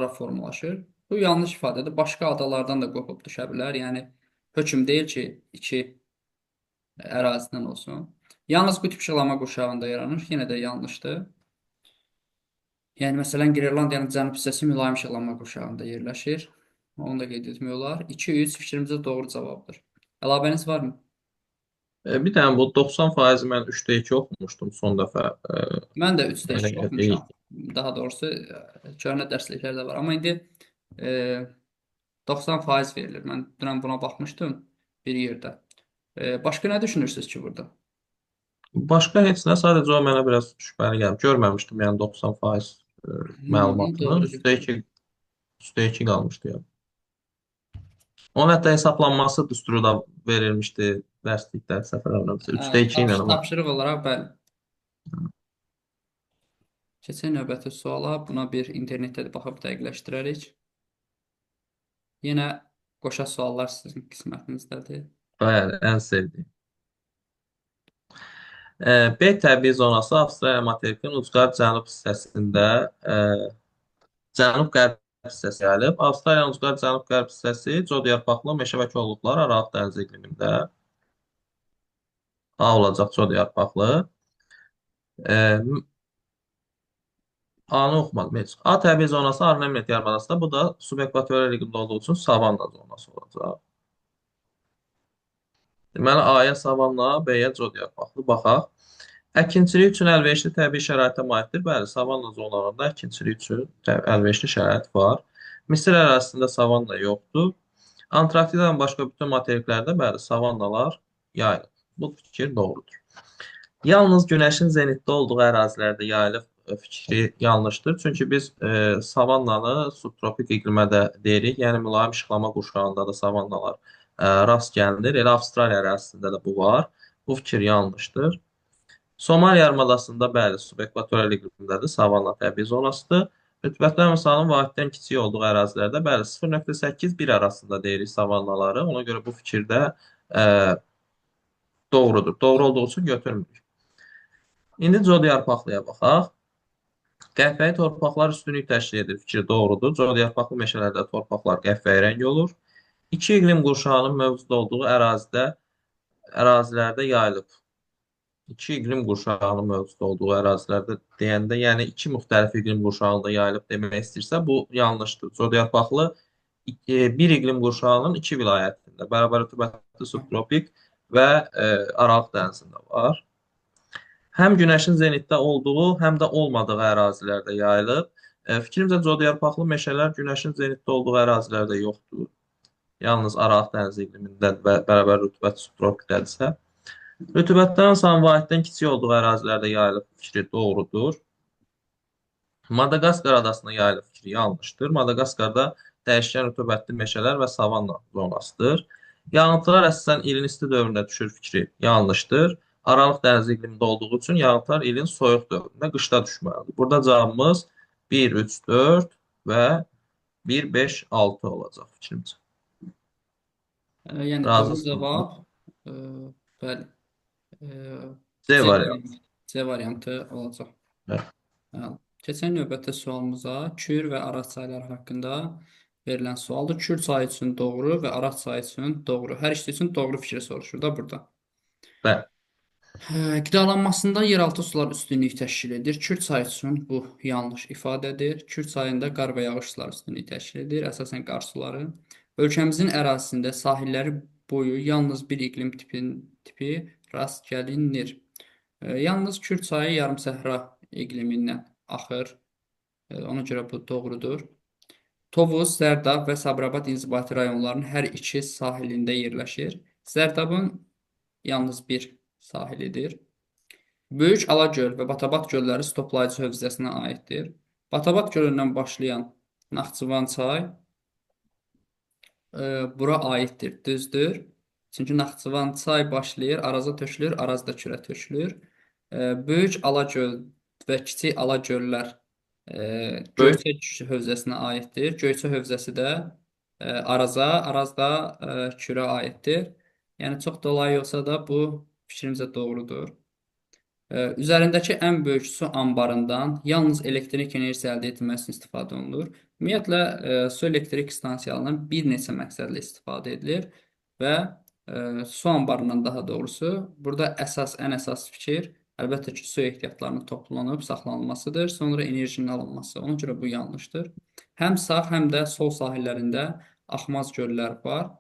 formalaşır. Bu yanlış ifadədir. Başqa adalardan da qopub düşə bilər. Yəni hökm deyil ki, iki ərazidən olsun. Yalnız qütb işıqlanma qurşağında yaranır. Yenə də yanlışdır. Yəni, məsələn, Grenlandiyanın cənub hissəsi mülayim işıqlanma qurşağında yerləşir. Onu da qeyd etmək olar. 2-3 fikrimizdə doğru cavabdır. Əlavəniz varmı? Bir dənə bu 90% mən 3-də 2 oxumuşdum son dəfə. Mən də 3-də Elə 2 deyil. oxumuşam. Daha doğrusu, köhnə dərsliklər də var. Amma indi 90% verilir. Mən dünən buna baxmışdım bir yerdə. Başqa nə düşünürsünüz ki burada? Başqa heç nə, sadəcə o mənə biraz şübhəli gəlib. Görməmişdim yəni 90% məlumatını. Doğru. 3-də 2 qalmışdı yəni. Onun hətta hesablanması düsturu da verilmişdi dərslikdə səfərlərdə. 3-də 2 ilə ama. Tapşırıq olaraq bəli. Keçək növbəti suala. Buna bir internetdə də baxıb dəqiqləşdirərik. Yenə qoşa suallar sizin qismətinizdədir. Bəli, ən sevdiyim. B təbii zonası Avstraliya materikinin ucqar cənub hissəsində cənub-qərb hissəsi gəlib. Avstraliyanın ucqar cənub-qərb hissəsi codyarpaqlı meşə və kolluqlar Aralıq dəniz iqlimində. A olacaq codyarpaqlı. A-nı oxumadım heç. A təbii zonası Arnhem yarımadasında. Bu da subekvatorial iqlimdə olduğu üçün savanna zonası olacaq. Deməli, A-ya savanna, B-yə codyarpaqlı. Baxaq. Əkinçilik üçün əlverişli təbii şəraitə malikdir. Bəli, savanna zonalarında əkinçilik üçün əlverişli şərait var. Misir ərazisində savanna yoxdur. Antarktidadan başqa bütün materiklərdə bəli, savannalar yayılır. Bu fikir doğrudur. Yalnız günəşin zenitdə olduğu ərazilərdə yayılıb fikri yanlışdır. Çünki biz savannanı subtropik iqlimə də deyirik. Yəni mülayim işıqlama qurşağında da savannalar rast gəlinir. Elə Avstraliya ərazisində də bu var. Bu fikir yanlışdır. Somali yarımadasında bəli, subekvatorial iqlimdədir, savanna təbii zonasıdır. Rütubətli misalın vahiddən kiçik olduğu ərazilərdə bəli 0,8-1 arasında deyirik savannaları. Ona görə bu fikirdə doğrudur. Doğru olduğu üçün götürmürük. İndi codyarpaqlıya baxaq. Qəhvəyi torpaqlar üstünlük təşkil edir. Fikir doğrudur. Codyarpaqlı meşələrdə torpaqlar qəhvəyi rəng olur. İki iqlim qurşağının mövcud olduğu ərazilərdə yayılıb. İki iqlim qurşağının mövcud olduğu ərazilərdə deyəndə, yəni iki müxtəlif iqlim qurşağında yayılıb demək istəyirsə, bu yanlışdır. Codyarpaqlı bir iqlim qurşağının iki vilayətində ərazisində, bərabər rütubətli subtropik və Aralıq dənizində var. Həm günəşin zenitdə olduğu, həm də olmadığı ərazilərdə yayılıb. Fikrimcə codyarpaqlı meşələr günəşin zenitdə olduğu ərazilərdə yoxdur. Yalnız Aralıq dənizi iqlimində və bərabər rütubət subtropikdədirsə. Rütubətdən asan vahiddən kiçik olduğu ərazilərdə yayılıb fikri doğrudur. Madaqaskar adasına yayılıb fikri yanlışdır. Madaqaskarda dəyişkən rütubətli meşələr və savanna zonasıdır. Yağıntılar əsasən ilin isti dövründə düşür fikri yanlışdır. Aralıq dənizi iqlimində olduğu üçün yağıntılar ilin soyuq dövründə, qışda düşməlidir. Burada cavabımız 1, 3, 4 və 1, 5, 6 olacaq fikrimcə. Yəni doğru Razısınızmı? cavab e, bəli, e, C C variantı. variantı, C variantı olacaq. Evet. Bəli. Keçən növbəti sualımıza Kür və Araz çayları haqqında verilən sualdır. Kür çayı üçün doğru və Araz çayı üçün doğru. Hər ikisi üçün doğru fikri soruşur da burada. Bəli. Qidalanmasında yeraltı sular üstünlük təşkil edir. Kür çayı üçün bu yanlış ifadədir. Kür çayında qar və yağış suları üstünlük təşkil edir, əsasən qar suları. Ölkəmizin ərazisində sahilləri boyu yalnız bir iqlim tipi rast gəlinir. Yalnız Kür çayı yarımsəhra iqlimindən axır. Ona görə bu doğrudur. Tovuz, Sərdab və Sabirabad inzibati rayonlarının hər iki sahilində yerləşir. Sərdabın yalnız bir sahilidir. Böyük Alagöl və Batabat gölləri stoplayıcı hövzəsinə aiddir. Batabat gölündən başlayan Naxçıvan çay bura aiddir, düzdür. Çünki Naxçıvan çay başlayır, Araza tökülür, Arazda Kürə tökülür. Böyük Alagöl və Kiçik Alagöllər Böyük. Göyçə hövzəsinə aiddir. Göyçə hövzəsi də Araza, Araz da Kürə aiddir. Yəni çox dolayı olsa da bu fikrimcə doğrudur. Üzərindəki ən böyük su anbarından yalnız elektrik enerjisi əldə edilməsi üçün istifadə olunur. Ümumiyyətlə, su elektrik stansiyalarından bir neçə məqsədlə istifadə edilir və su anbarından daha doğrusu, burada ən əsas fikir əlbəttə ki, su ehtiyatlarının toplanıb saxlanılmasıdır, sonra enerjinin alınması. Ona görə bu yanlışdır. Həm sağ, həm də sol sahillərində axmaz göllər var.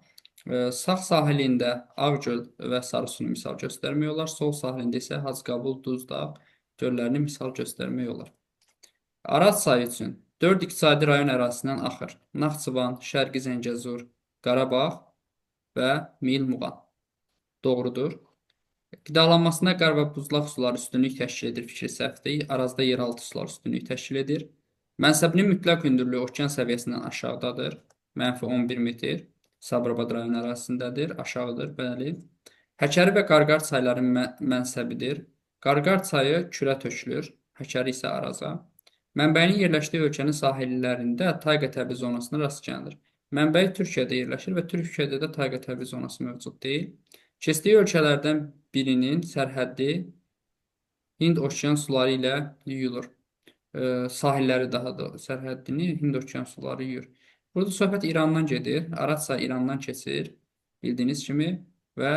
Sağ sahilində Ağgöl və Sarısunu misal göstərmək olar. Sol sahilində isə Hacıqabul, Duzdağ göllərini misal göstərmək olar. Araz çayı üçün 4 iqtisadi rayon ərazisindən axır. Naxçıvan, Şərqi Zəngəzur, Qarabağ və Mil-Muğan. Doğrudur. Qidalanmasında qar və buzlaq suları üstünlük təşkil edir fikri səhvdir. Arazda yeraltı sular üstünlük təşkil edir. Mənsəbinin mütləq hündürlüyü okean səviyyəsindən aşağıdadır. -11 metr. Sabirabad rayon ərazisindədir, aşağıdır, bəli. Həkəri və Qarqar çaylarının mənsəbidir. Qarqar çayı Kürə tökülür, Həkəri isə Araza. Mənbəyinin yerləşdiyi ölkənin sahillərində tayqa təbii zonasına rast gəlinir. Mənbəyi Türkiyədə yerləşir və Türkiyədə də tayqa təbii zonası mövcud deyil. Keçdiyi ölkələrdən birinin sərhəddi Hind okean suları ilə yuyulur. Sahilləri daha da sərhəddini Hind okean suları yuyur. Burada söhbət İrandan gedir. Araz çayı İrandan keçir, bildiyiniz kimi və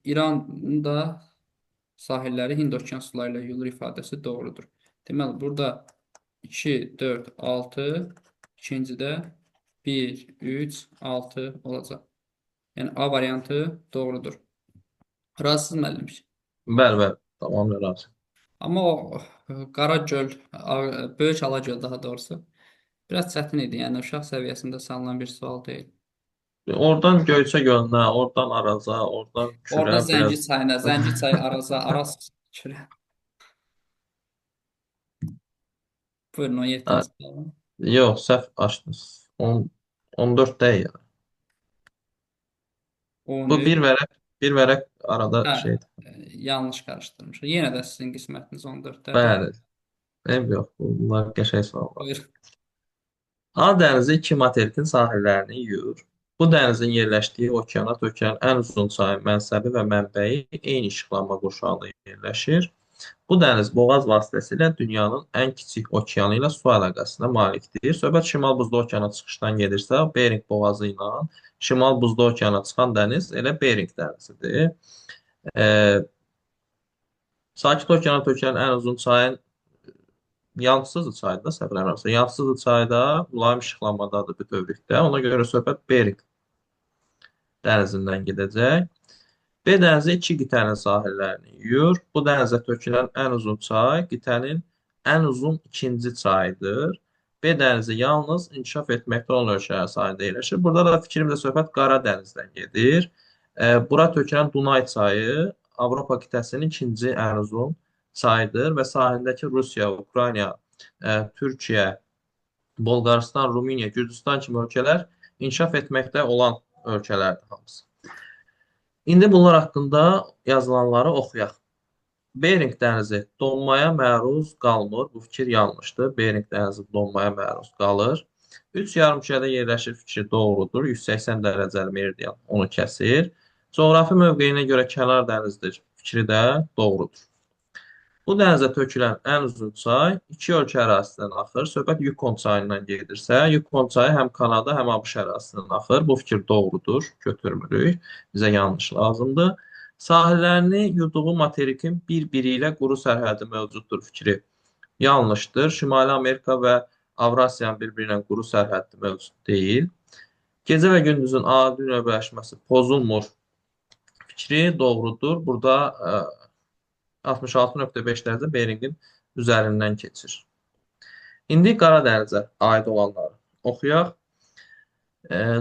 İranın da sahilləri Hind okean suları ilə yuyulur ifadəsi doğrudur. Deməli, burada 2, 4, 6, ikincidə 1, 3, 6 olacaq. Yəni A variantı doğrudur. Razısınız müəllim? Bəli, bəli. Tamamilə razı. Amma o Qaragöl, Böyük Alagöl daha doğrusu biraz çətin idi. Yəni uşaq səviyyəsində salınan bir sual deyil. Oradan Göyçə gölünə, oradan Araza, oradan Orada Kürə Zəngi biraz. çayına, Zəngi çayı Araza, Araz Kürə. Buyurun 17-ci Hə, sual. yox, səhv açdınız. 14 deyil. Bu 13. bir vərəq arada Hə, şeydir. yanlış qarışdırmışam. Yenə də sizin qismətiniz 14-dədir. Bəli. Yox, bunlar qəşəng suallar. Buyur. A dənizi iki materikin sahillərini yuyur. Bu dənizin yerləşdiyi okeana tökən ən uzun çayın mənsəbi və mənbəyi eyni işıqlanma qurşağında yerləşir. Bu dəniz boğaz vasitəsilə dünyanın ən kiçik okeanı ilə su əlaqəsinə malikdir. Söhbət Şimal Buzlu okeana çıxışdan gedirsə, Bering boğazı ilə Şimal Buzlu okeana çıxan dəniz elə Bering dənizidir. Sakit okeana tökən ən uzun çayın Yansızı çayda səhv eləmirəmsə, Yansızı çayda mülayim işıqlanmadadır bütövlükdə. Ona görə söhbət Bering dənizindən gedəcək. B dənizi iki qitənin sahillərini yuyur. Bu dənizə tökülən ən uzun çay qitənin ən uzun ikinci çayıdır. B dənizi yalnız inkişaf etməkdə olan ölkələrin sahilində yerləşir. Burada da fikrimdə söhbət Qara dənizdən gedir. Bura tökülən Dunay çayı Avropa qitəsinin ikinci ən uzun çayıdır və sahildəki Rusiya, Ukrayna, Türkiyə, Bolqarıstan, Rumıniya, Gürcüstan kimi ölkələr inkişaf etməkdə olan ölkələrdir hamısı. İndi bunlar haqqında yazılanları oxuyaq. Bering dənizi donmaya məruz qalmır. Bu fikir yanlışdır. Bering dənizi donmaya məruz qalır. Üç yarımkürədə yerləşir fikri doğrudur. 180 dərəcəli meridian onu kəsir. Coğrafi mövqeyinə görə kənar dənizdir. Fikri də doğrudur. Bu dənizə tökülən ən uzun çay iki ölkə ərazisindən axır. Söhbət Yukon çayından gedirsə, Yukon çayı həm Kanada, həm ABŞ ərazisindən axır. Bu fikir doğrudur, götürmürük. Bizə yanlış lazımdır. Sahillərini yuduğu materikin bir-biri ilə quru sərhədi mövcuddur fikri yanlışdır. Şimali Amerika və Avrasiyanın bir-biri ilə quru sərhədi mövcud deyil. Gecə və gündüzün adi növbələşməsi pozulmur fikri doğrudur. Burada 66,5 dərəcə Beringin üzərindən keçir. İndi Qara dənizə aid olanları oxuyaq.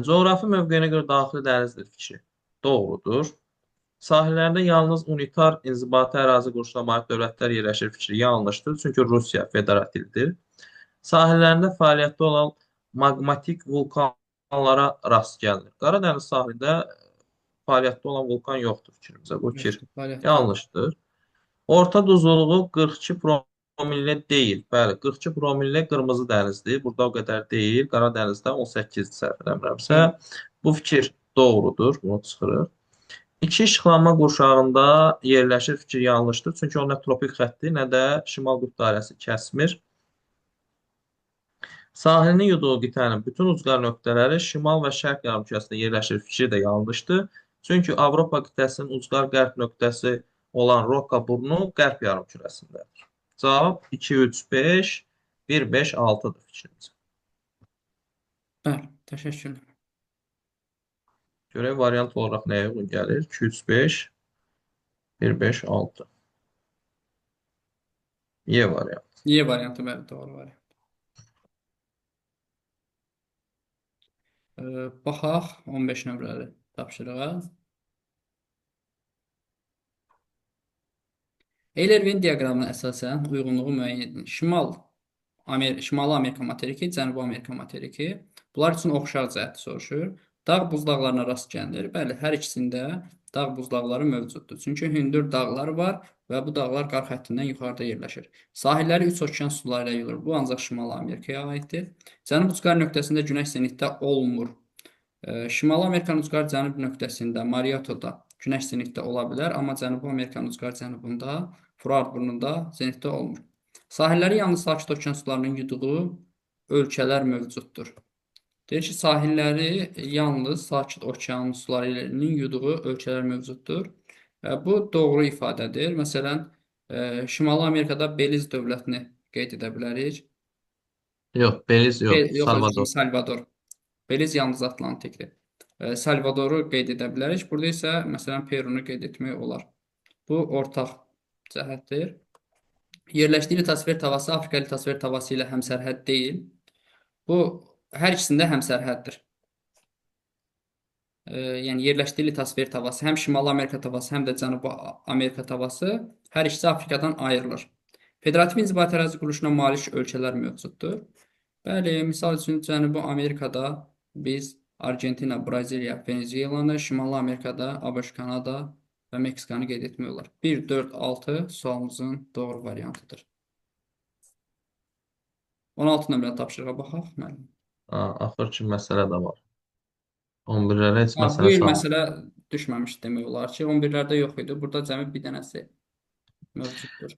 Coğrafi mövqeyinə görə daxili dənizdir fikri doğrudur. Sahillərində yalnız unitar inzibati ərazi quruluşuna malik dövlətlər yerləşir fikri yanlışdır. Çünki Rusiya federativdir. Sahillərində fəaliyyətdə olan maqmatik vulkanlara rast gəlinir. Qara dəniz sahilində fəaliyyətdə olan vulkan yoxdur fikrimizə. Bu fikir Yoxdur, fəaliyyətdə yox. yanlışdır. Orta duzluluğu 42 promillə deyil. Bəli, 42 promillə qırmızı dənizdir. Burada o qədər deyil. Qara dənizdə 18 səhv eləmirəmsə. Bu fikir doğrudur. Bunu çıxırıq. İki işıqlanma qurşağında yerləşir fikir yanlışdır. Çünki o nə tropik xətti, nə də şimal qütb dairəsi kəsmir. Sahilini yuduğu qitənin bütün ucqar nöqtələri şimal və şərq yarımkürəsində yerləşir fikri də yanlışdır. Çünki Avropa qitəsinin ucqar qərb nöqtəsi olan Roka burnu qərb yarımkürəsindədir. Cavab 2, 3, 5, 1, 5, 6-dır fikrimizə. Bəli, təşəkkürlər. Görək variant olaraq nəyə uyğun gəlir? 2, 3, 5, 1, 5, 6. Y variant. Y variantı bəli, doğru variant. Baxaq 15 nömrəli tapşırığa. Eyler-Venn diaqramına əsasən uyğunluğu müəyyən edin. Şimali Amerika materiki, Cənubi Amerika materiki. Bunlar üçün oxşar cəhəti soruşur. Dağ buzlaqlarına rast gəlinir. Bəli, hər ikisində dağ buzlaqları mövcuddur. Çünki hündür dağlar var və bu dağlar qar xəttindən yuxarıda yerləşir. Sahilləri 3 okean suları ilə yuyulur. Bu ancaq Şimali Amerikaya aiddir. Cənub ucqar nöqtəsində günəş zenitdə olmur. Şimali Amerikanın ucqar cənub nöqtəsində, Mariottoda günəş zenitdə ola bilər, amma Cənubi Amerikanın ucqar cənubunda, Furard burnunda zenitdə olmur. Sahilləri yalnız Sakit Okean sularının yuduğu ölkələr mövcuddur. Deyir ki, sahilləri yalnız Sakit Okean sularının yuduğu ölkələr mövcuddur. Bu doğru ifadədir. Məsələn, Şimali Amerikada Beliz dövlətini qeyd edə bilərik. Yox, Beliz yox, Yox, özür dilərim, Salvador. Salvador. Beliz yalnız Atlantikdir. Salvadoru qeyd edə bilərik. Burada isə məsələn Perunu qeyd etmək olar. Bu ortaq cəhətdir. Yerləşdiyi litosfer tavası Afrika litosfer tavası ilə həmsərhəd deyil. Bu hər ikisində həmsərhəddir. Yəni yerləşdiyi litosfer tavası həm Şimali Amerika tavası, həm də Cənubi Amerika tavası hər ikisi Afrikadan ayrılır. Federativ inzibati ərazi quruluşuna malik ölkələr mövcuddur. Bəli, misal üçün Cənubi Amerikada biz Argentina, Braziliya, Venezuelanı, Şimali Amerikada ABŞ, Kanada və Meksikanı qeyd etmək olar. 1, 4, 6 sualımızın doğru variantıdır. 16 nömrəli tapşırığa baxaq. Müəllim. Axır ki, məsələ də var. 11-lərə heç Bu məsələ il salmır. məsələ düşməmiş demək olar ki, 11-lərdə yox idi. Burada cəmi bir dənəsi mövcuddur.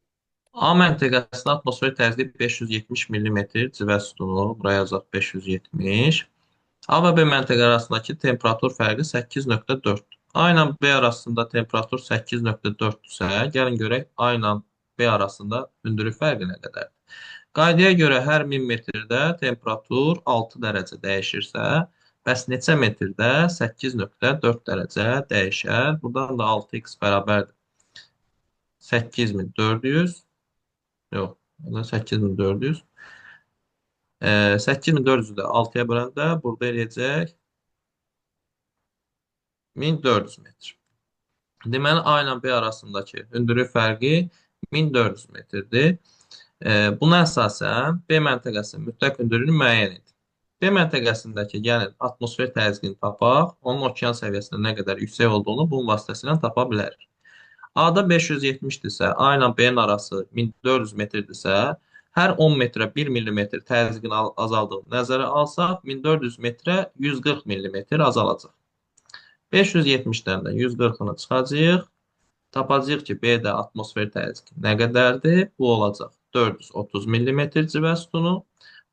A məntəqəsində atmosfer təzyiqi 570 mm civə sütunu, buraya yazaq 570. A və B məntəqə arasındakı temperatur fərqi 8,4. A ilə B arasında temperatur 8,4-dürsə, gəlin görək A ilə B arasında hündürlük fərqi nə qədərdir? Qaydaya görə hər 1000 metrdə temperatur 6 dərəcə dəyişirsə, Bəs neçə metrdə 8,4 dərəcə dəyişər? Buradan da 6x bərabərdir 8400. Yox, 8400. 8400-ü də 6-ya böləndə burada eləyəcək 1400 metr. Deməli, A ilə B arasındakı hündürlük fərqi 1400 metrdir. Buna əsasən B məntəqəsinin mütləq hündürlüyünü müəyyən edin. B məntəqəsindəki, yəni atmosfer təzyiqini tapaq, onun okean səviyyəsində nə qədər yüksək olduğunu bunun vasitəsilə tapa bilərik. A-da 570-dirsə, A ilə B-nin arası 1400 metrdirsə, hər 10 metrə 1 millimetr təzyiqin azaldığını nəzərə alsaq, 1400 metrə 140 millimetr azalacaq. 570-dən də 140-ını çıxacağıq. Tapacağıq ki, B-də atmosfer təzyiqi nə qədərdir? Bu olacaq 430 millimetr civə sütunu.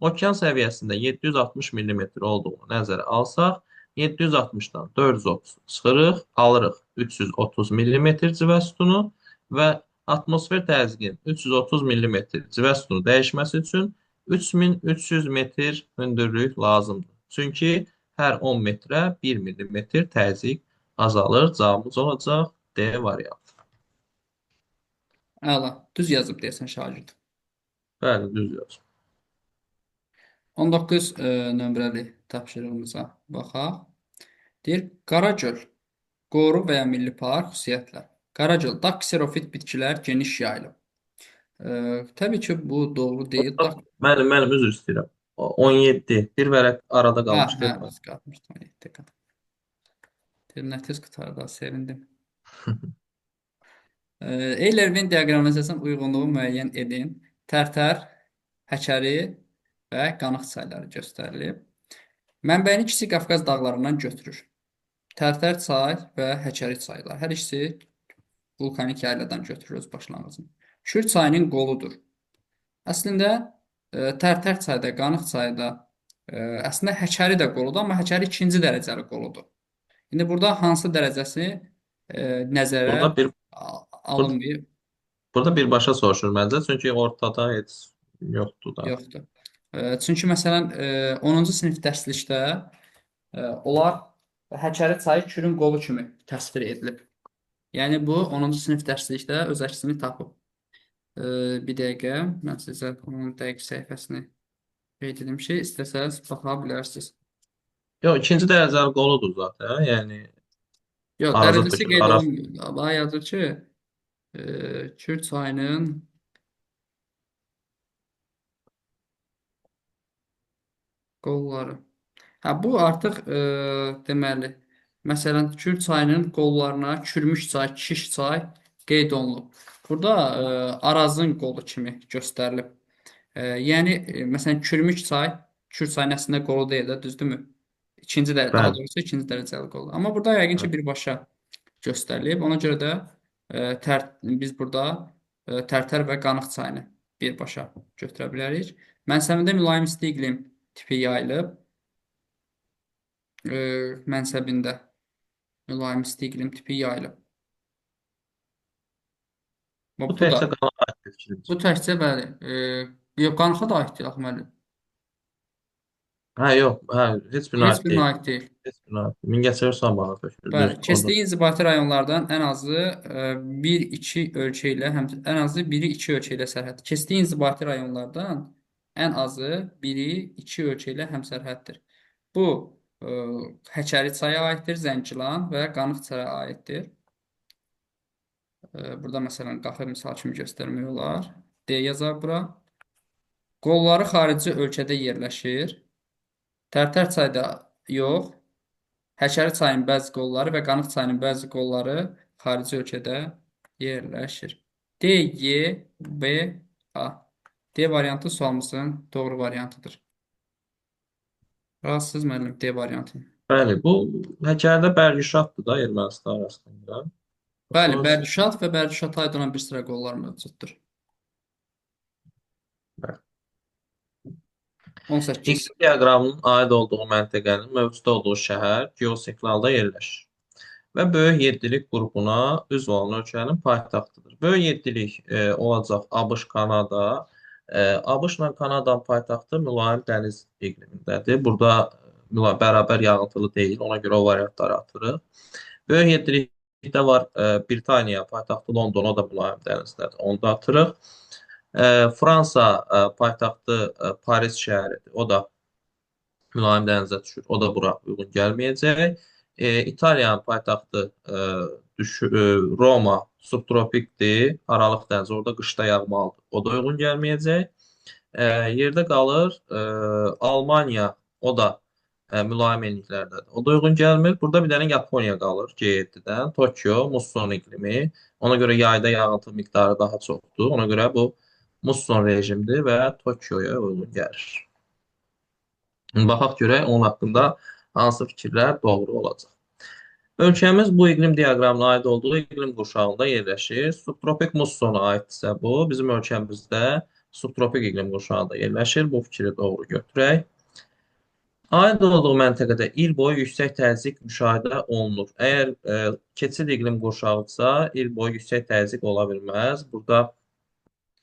Okean səviyyəsində 760 millimetr olduğunu nəzərə alsaq, 760-dan 430 çıxırıq, alırıq 330 millimetr civə sütunu və atmosfer təzyiqinin 330 millimetr civə sütunu dəyişməsi üçün 3300 metr hündürlük lazımdır. Çünki hər 10 metrə 1 millimetr təzyiq azalır. Cavabımız olacaq D variantı. Əla. Düz yazıb deyəsən şagird. Bəli, düz yazım. 19 nömrəli tapşırığımıza baxaq. Deyir, Qaragöl qoru və ya milli park xüsusiyyətlər. Qaragöldə kserofit bitkilər geniş yayılıb. Təbii ki, bu doğru deyil. Mənim üzr istəyirəm. 17. Bir vərəq arada Hə, qalmışdı. hə, biz qalmışdı 17 qat. Deyir, nə tez qurtardı, sevindim. Eyler-Venn diaqramına əsasən uyğunluğu müəyyən edin. Tərtər, həkəri və qanıq çayları göstərilib. Mənbəyini Kiçik Qafqaz dağlarından götürür. Tərtər çay və həkəri çaylar. Hər ikisi vulkanik yayladan götürür öz başlanğıcını. Kür çayının qoludur. Əslində Tərtər çayda, qanıq çayda əslində həkəri də qoludur, amma həkəri ikinci dərəcəli qoludur. İndi burada hansı dərəcəsi nəzərə Burada bir bur- alınmayıb? burada birbaşa soruşur məncə, çünki ortada heç yoxdur da. Yoxdur. Çünki məsələn 10-cu sinif dərslikdə onlar həkəri çayı Kürün qolu kimi təsvir edilib. Yəni bu 10-cu sinif dərslikdə öz əksini tapıb. Bir dəqiqə mən sizə onun dəqiq səhifəsini qeyd edim ki, istəsəz baxa bilərsiniz. Yox, ikinci dərəcəli qoludur zaten. Yəni Yox, arazı dərəcəsi tökülür. qeyd Araz olunmuyor. Daha yazır ki, Kür çayının qolları. Hə, bu artıq deməli, məsələn, Kür çayının qollarına Kürmüş çay, Kiş çay qeyd olunub. Burada Arazın qolu kimi göstərilib. Yəni, məsələn, Kürmüş çay, Kür çayının əslində qolu deyil də, düzdürmü? Daha bəli. doğrusu ikinci dərəcəli qolu. Amma burada yəqin ki, birbaşa göstərilib. Ona görə də biz burada Tərtər və Qanıq çayını birbaşa götürə bilərik. Mənsəbində mülayim isti iqlim tipi yayılıb. Mənsəbində mülayim isti iqlim tipi yayılıb. Bu Bu da təkcə qana aid bir fikirdir. bu təkcə bəli, yox, Qanıxa da aiddir axı müəllim. Hə, yox, hə, heç birinə Heç aid birinə deyil. aid deyil. Heç birinə aid deyil. Mingəçevir Sabahına tökülür. Bəli, Düzdür, orada. keçdiyi inzibati rayonlardan ən azı 1-2 ölkə ilə ən azı biri 2 ölkə ilə sərhəd. Keçdiyi inzibati rayonlardan ən azı biri 2 ölkə ilə həmsərhəddir. Bu Həkəri çaya aiddir, Zəngilan və Qanıq çaya aiddir. Burada məsələn qafə misal kimi göstərmək olar. D yazaq bura. Qolları xarici ölkədə yerləşir. Tərtər çayda yox. Həkəri çayının bəzi qolları və Qanıq çayının bəzi qolları xarici ölkədə yerləşir. D, Y, B, A. D variantı sualımızın doğru variantıdır. Razısınız müəllim D variantı. Bəli, bu Həkəridə Bərgişaddır da Ermənistan arasında. Bəli, Sonra Bərdüşad və Bərdüşada aid olan bir sıra qollar mövcuddur. bəli. 18. İqlim diaqramının aid olduğu məntəqənin mövcud olduğu şəhər geosiqnalda yerləşir və böyük yeddilik qrupuna üzv olan ölkənin paytaxtıdır. Böyük yeddilik olacaq ABŞ, Kanada. ABŞ-la Kanadanın paytaxtı mülayim dəniz iqlimindədir. Burada bərabər yağıntılı deyil. Ona görə o variantları atırıq. Böyük yeddilikdə var Britaniya paytaxtı London, o da mülayim dənizlərdir. Onu da atırıq. Fransa paytaxtı Paris şəhəridir. O da mülayim dənizə düşür. O da bura uyğun gəlməyəcək. İtaliyanın paytaxtı Roma subtropikdir. Aralıq dəniz. Orada qışda yağmalıdır. O da uyğun gəlməyəcək. Yerdə qalır Almaniya. O da mülayim enliklərdədir. O da uyğun gəlmir. Burada bir dənə Yaponiya qalır G7-dən. Tokyo, musson iqlimi. Ona görə yayda yağıntı miqdarı daha çoxdur. Ona görə bu musson rejimdir və Tokyoya uyğun gəlir. Baxaq görək onun haqqında hansı fikirlər doğru olacaq. Ölkəmiz bu iqlim diaqramına aid olduğu iqlim qurşağında yerləşir. Subtropik mussona aiddirsə bu, bizim ölkəmizdə subtropik iqlim qurşağında yerləşir. Bu fikri doğru götürək. Aid olduğu məntəqədə il boyu yüksək təzyiq müşahidə olunur. Əgər keçid iqlim qurşağıdsa, il boyu yüksək təzyiq ola bilməz. Burada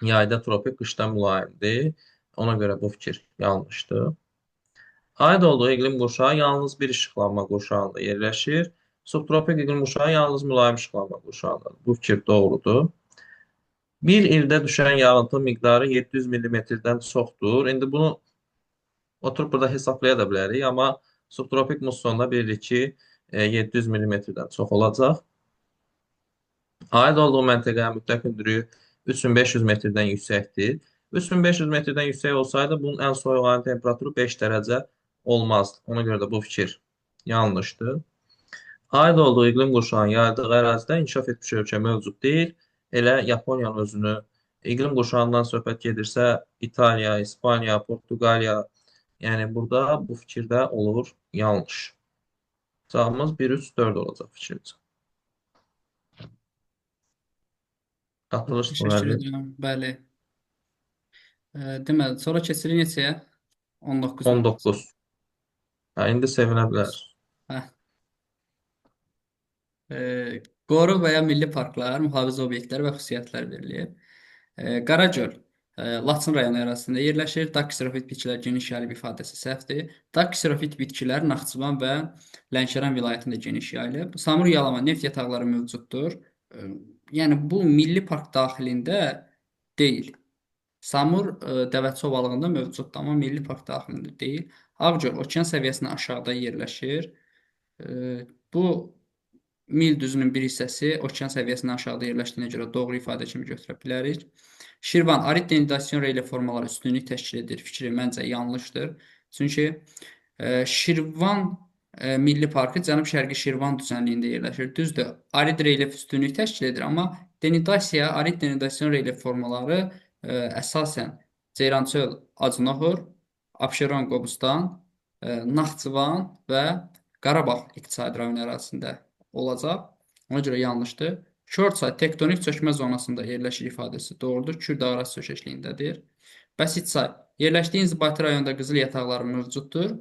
yayda tropik, qışda mülayimdir. Ona görə bu fikir yanlışdır. Aid olduğu iqlim qurşağı yalnız bir işıqlanma qurşağında yerləşir. Subtropik iqlim qurşağı yalnız mülayim işıqlanma qurşağındadır. Bu fikir doğrudur. Bir ildə düşən yağıntı miqdarı 700 mm-dən çoxdur. İndi bunu oturub burada hesablaya da bilərik, amma subtropik mussonda bilirik ki, 700 mm-dən çox olacaq. Aid olduğu məntəqənin mütləq hündürlüyü 3500 metrdən yüksəkdir. 3500 metrdən yüksək olsaydı, bunun ən soyuq ayın temperaturu 5 dərəcə olmazdı. Ona görə də bu fikir yanlışdır. Aid olduğu iqlim qurşağının yayıldığı ərazidə inkişaf etmiş ölkə mövcud deyil. Elə Yaponiyanın özünü iqlim qurşağından söhbət gedirsə, İtaliya, İspaniya, Portuqaliya, yəni burada bu fikirdə olur yanlış. Cavabımız 1, 3, 4 olacaq fikrimizə. Qatılış Təşəkkür müəllim. edirəm. Bəli. Deməli, sonra keçirik neçəyə? 19 nömrəsi. 19. Hə, indi sevinə bilər. Hə. Qoru və ya milli parklar, mühafizə obyektləri və xüsusiyyətlər verilir. Qaragöl Laçın rayonu ərazisində yerləşir. Daksirofit bitkilər geniş yayılıb ifadəsi səhvdir. Daksirofit bitkilər Naxçıvan və Lənkəran vilayətində geniş yayılıb. Samur yalama neft yataqları mövcuddur. Yəni bu milli park daxilində deyil. Samur Dəvəçi ovalığında mövcuddur, amma milli park daxilində deyil. Ağgöl okean səviyyəsindən aşağıda yerləşir. Bu mil düzünün bir hissəsi okean səviyyəsindən aşağıda yerləşdiyinə görə doğru ifadə kimi götürə bilərik. Şirvan arid denudasiyon relyefi formaları üstünlük təşkil edir. Fikri məncə yanlışdır. Çünki Şirvan Milli Parkı Cənub-Şərqi Şirvan düzənliyində yerləşir. Düzdür, arid relyef üstünlük təşkil edir, amma arid denudasiyon relyef formaları əsasən Ceyrançöl, Acınahor, Abşeron, Qobustan, Naxçıvan və Qarabağ iqtisadi rayon ərazisində olacaq. Ona görə yanlışdır. Şorçay tektonik çökmə zonasında yerləşir ifadəsi doğrudur. Kür dağarası çökəkliyindədir. Bəsitçay yerləşdiyi inzibati rayonda qızıl yataqları mövcuddur.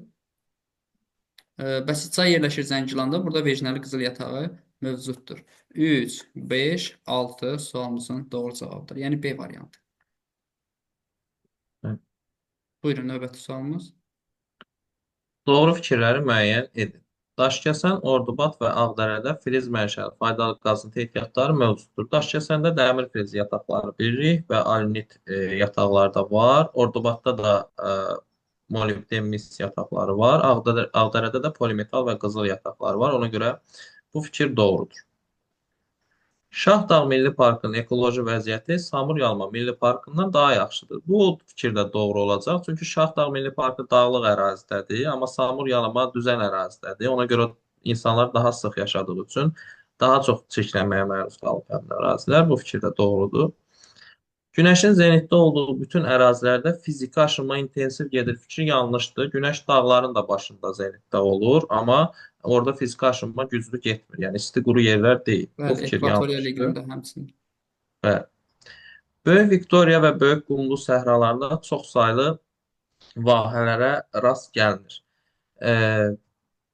Bəsitçay yerləşir Zəngilanda. Burada vecnəli qızıl yatağı mövcuddur. 3, 5, 6 sualımızın doğru cavabıdır. Yəni B variantı. Hə. Buyurun, növbəti sualımız. Doğru fikirləri müəyyən edin. Daşkəsən, Ordubad və Ağdərədə filiz mənşəli faydalı qazıntı ehtiyatları mövcuddur. Daşkəsəndə dəmir filiz yataqları bilirik və alinit yataqları da var. Ordubadda da molibden mis yataqları var. Ağdərədə də polimetal və qızıl yataqları var. Ona görə bu fikir doğrudur. Şahdağ Milli Parkının ekoloji vəziyyəti Samur Yalma Milli Parkından daha yaxşıdır. Bu fikir də doğru olacaq. Çünki Şahdağ Milli Parkı dağlıq ərazidədir, amma Samur Yalma düzən ərazidədir. Ona görə insanlar daha sıx yaşadığı üçün daha çox çirklənməyə məruz qalıb həmin ərazilər. Bu fikir də doğrudur. Günəşin zenitdə olduğu bütün ərazilərdə fiziki aşınma intensiv gedir. Fikri yanlışdır. Günəş dağların da başında zenitdə olur, amma orada fiziki aşınma güclü getmir. Yəni isti quru yerlər deyil. Bu Bəli, fikir ekvatorial yanlışdır. iqlimdə həmçinin. Bəli. Böyük Viktoriya və Böyük Qumlu səhralarında çox saylı vahələrə rast gəlinir.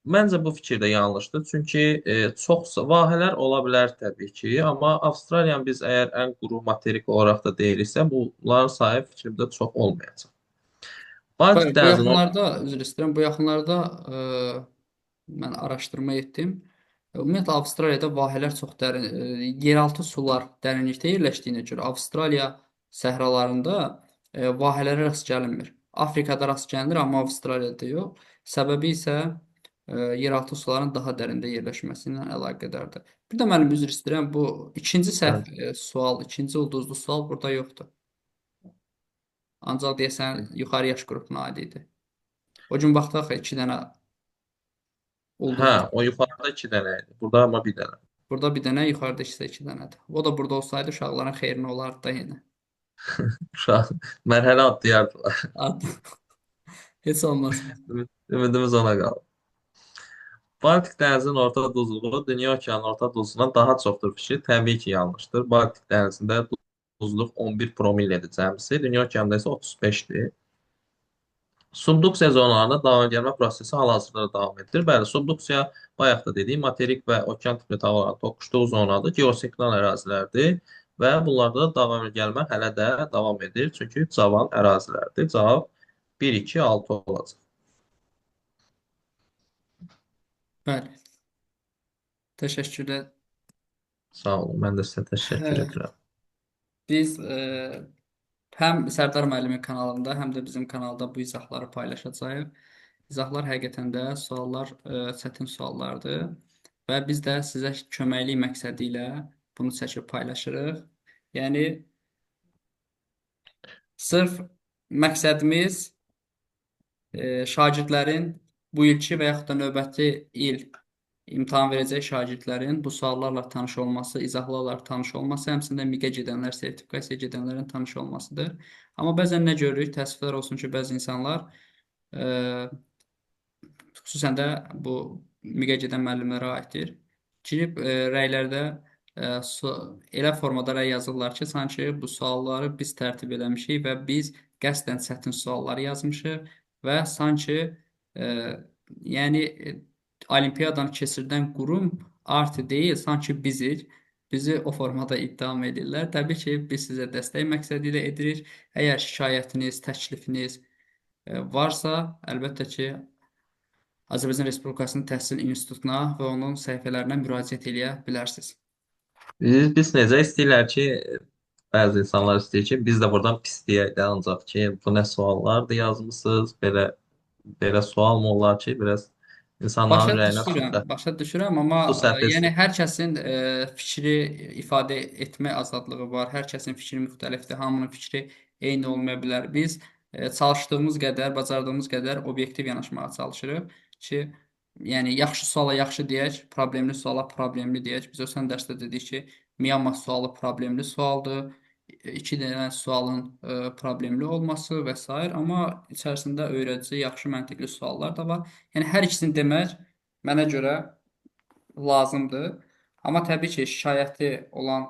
Məncə bu fikir də yanlışdır. Çünki çox vahələr ola bilər təbii ki, amma Avstraliyanı biz əgər ən quru materik olaraq da deyiriksə, bunların sayı fikrimdə çox olmayacaq. Baltik Bəli, bu dənizinin yaxınlarda, üzr istəyirəm, bu yaxınlarda mən araşdırma etdim. Ümumiyyətlə Avstraliyada vahələr çox dərin, yeraltı sular dərinlikdə yerləşdiyinə görə Avstraliya səhralarında vahələrə rast gəlinmir. Afrikada rast gəlinir, amma Avstraliyada yox. Səbəbi isə yeraltı suların daha dərində yerləşməsi ilə əlaqədardır. Bir də müəllim üzr istəyirəm, bu ikinci bəli. səhv sual, ikinci ulduzlu sual burada yoxdur. Ancaq deyəsən yuxarı yaş qrupuna aid idi. O gün baxdı axı 2 dənə Hə, ulduz. o yuxarıda 2 dənə idi. Burada amma bir dənə. Burada bir dənə, yuxarıda isə 2 dənədir. O da burada olsaydı uşaqların xeyrinə olardı da yenə. Uşaq mərhələ atlayardılar. Ad heç olmaz. Ümidimiz ona qaldı. Baltik dənizinin orta duzluğu dünya okeanının orta duzluğundan daha çoxdur fikri təbii ki, yanlışdır. Baltik dənizində duzluq 11 promillədir cəmsi, dünya okeanında isə 35-dir. Subduksiya zonalarında dalğagelmə prosesi hal-hazırda davam edir. Bəli, subduksiya bayaq da dediyim materik və okean tipli havaların toqquşduğu zonadır, geosinkron ərazilərdir və bunlarda da dalğagelmə hələ də davam edir. Çünki cavan ərazilərdir. Cavab 1, 2, 6 olacaq. Bəli. Təşəkkürlər. Sağ olun. Mən də sizə təşəkkür Hə, edirəm. biz həm Sərdar müəllimin kanalında, həm də bizim kanalda bu izahları paylaşacağıq. İzahlar həqiqətən də suallar çətin suallardır və biz də sizə köməklik məqsədi ilə bunu çəkib paylaşırıq. Yəni sırf məqsədimiz şagirdlərin bu ilki və yaxud da növbəti il imtahan verəcək şagirdlərin bu suallarla tanış olması, izahlarla tanış olması, həmçinin də MİQ-ə gedənlər, sertifikasiyaya gedənlərin tanış olmasıdır. Amma bəzən nə görürük? Təəssüflər olsun ki, bəzi insanlar e, xüsusən də bu MİQ-ə gedən müəllimlərə aiddir. Girib rəylərdə elə formada rəy yazırlar ki, sanki bu sualları biz tərtib eləmişik və biz qəsdən çətin sualları yazmışıq və sanki e, yəni olimpiyadanı keçirdən qurum artı deyil, sanki bizik. Bizi o formada ittiham edirlər. Təbii ki, biz sizə dəstək məqsədi ilə edirik. Əgər şikayətiniz, təklifiniz varsa, əlbəttə ki, Azərbaycan Respublikasının Təhsil İnstitutuna və onun səhifələrinə müraciət eləyə bilərsiniz. Biz necə istəyirlər ki, bəzi insanlar istəyir ki, biz də buradan pis deyək də, ancaq ki, bu nə suallardır yazmısınız, belə sual mı olar ki, biraz Başa insanların ürəyinə düşürəm, başa düşürəm, amma su yəni səpilsin. hər kəsin fikri ifadə etmə azadlığı var. Hər kəsin fikri müxtəlifdir. Hamının fikri eyni olmaya bilər. Biz çalışdığımız qədər, bacardığımız qədər obyektiv yanaşmağa çalışırıq ki, yəni yaxşı suala yaxşı deyək, problemli suala problemli deyək. Biz ötən dərsdə dedik ki, Myanmar sualı problemli sualdır. İki dənə sualın problemli olması və s. Amma içərisində öyrədici, yaxşı məntiqli suallar da var. Yəni hər ikisini demək mənə görə lazımdır. Amma təbii ki, şikayəti olan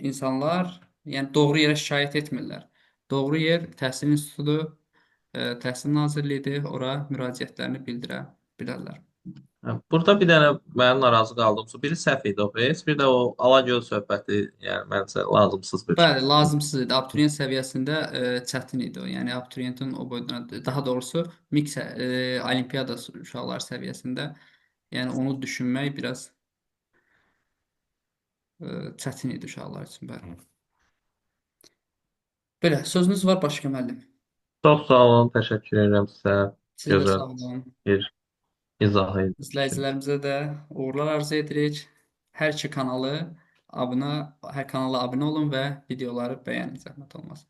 insanlar, yəni doğru yerə şikayət etmirlər. Doğru yer Təhsil İnstitutudur, Təhsil Nazirliyidir. Ora müraciətlərini bildirə bilərlər. Hə, burada bir dənə mənim narazı qaldığım su, biri səhv idi o heç, bir də o Alagöl söhbəti, yəni məncə lazımsız bir Bəli, lazımsız idi. Abituriyent səviyyəsində çətin idi o. Yəni abituriyentin o boyutuna, daha doğrusu olimpiyada uşaqlar səviyyəsində, yəni onu düşünmək biraz çətin idi uşaqlar üçün. Bəli. Belə, sözünüz var başqa müəllim. Çox sağ olun, təşəkkür edirəm sizə. Sizə də Gözəl sağ olun. bir izah idi. İzləyicilərimizə də uğurlar arzu edirik. Hər iki kanalı abunə, hər kanala abunə olun və videoları bəyənin zəhmət olmasa.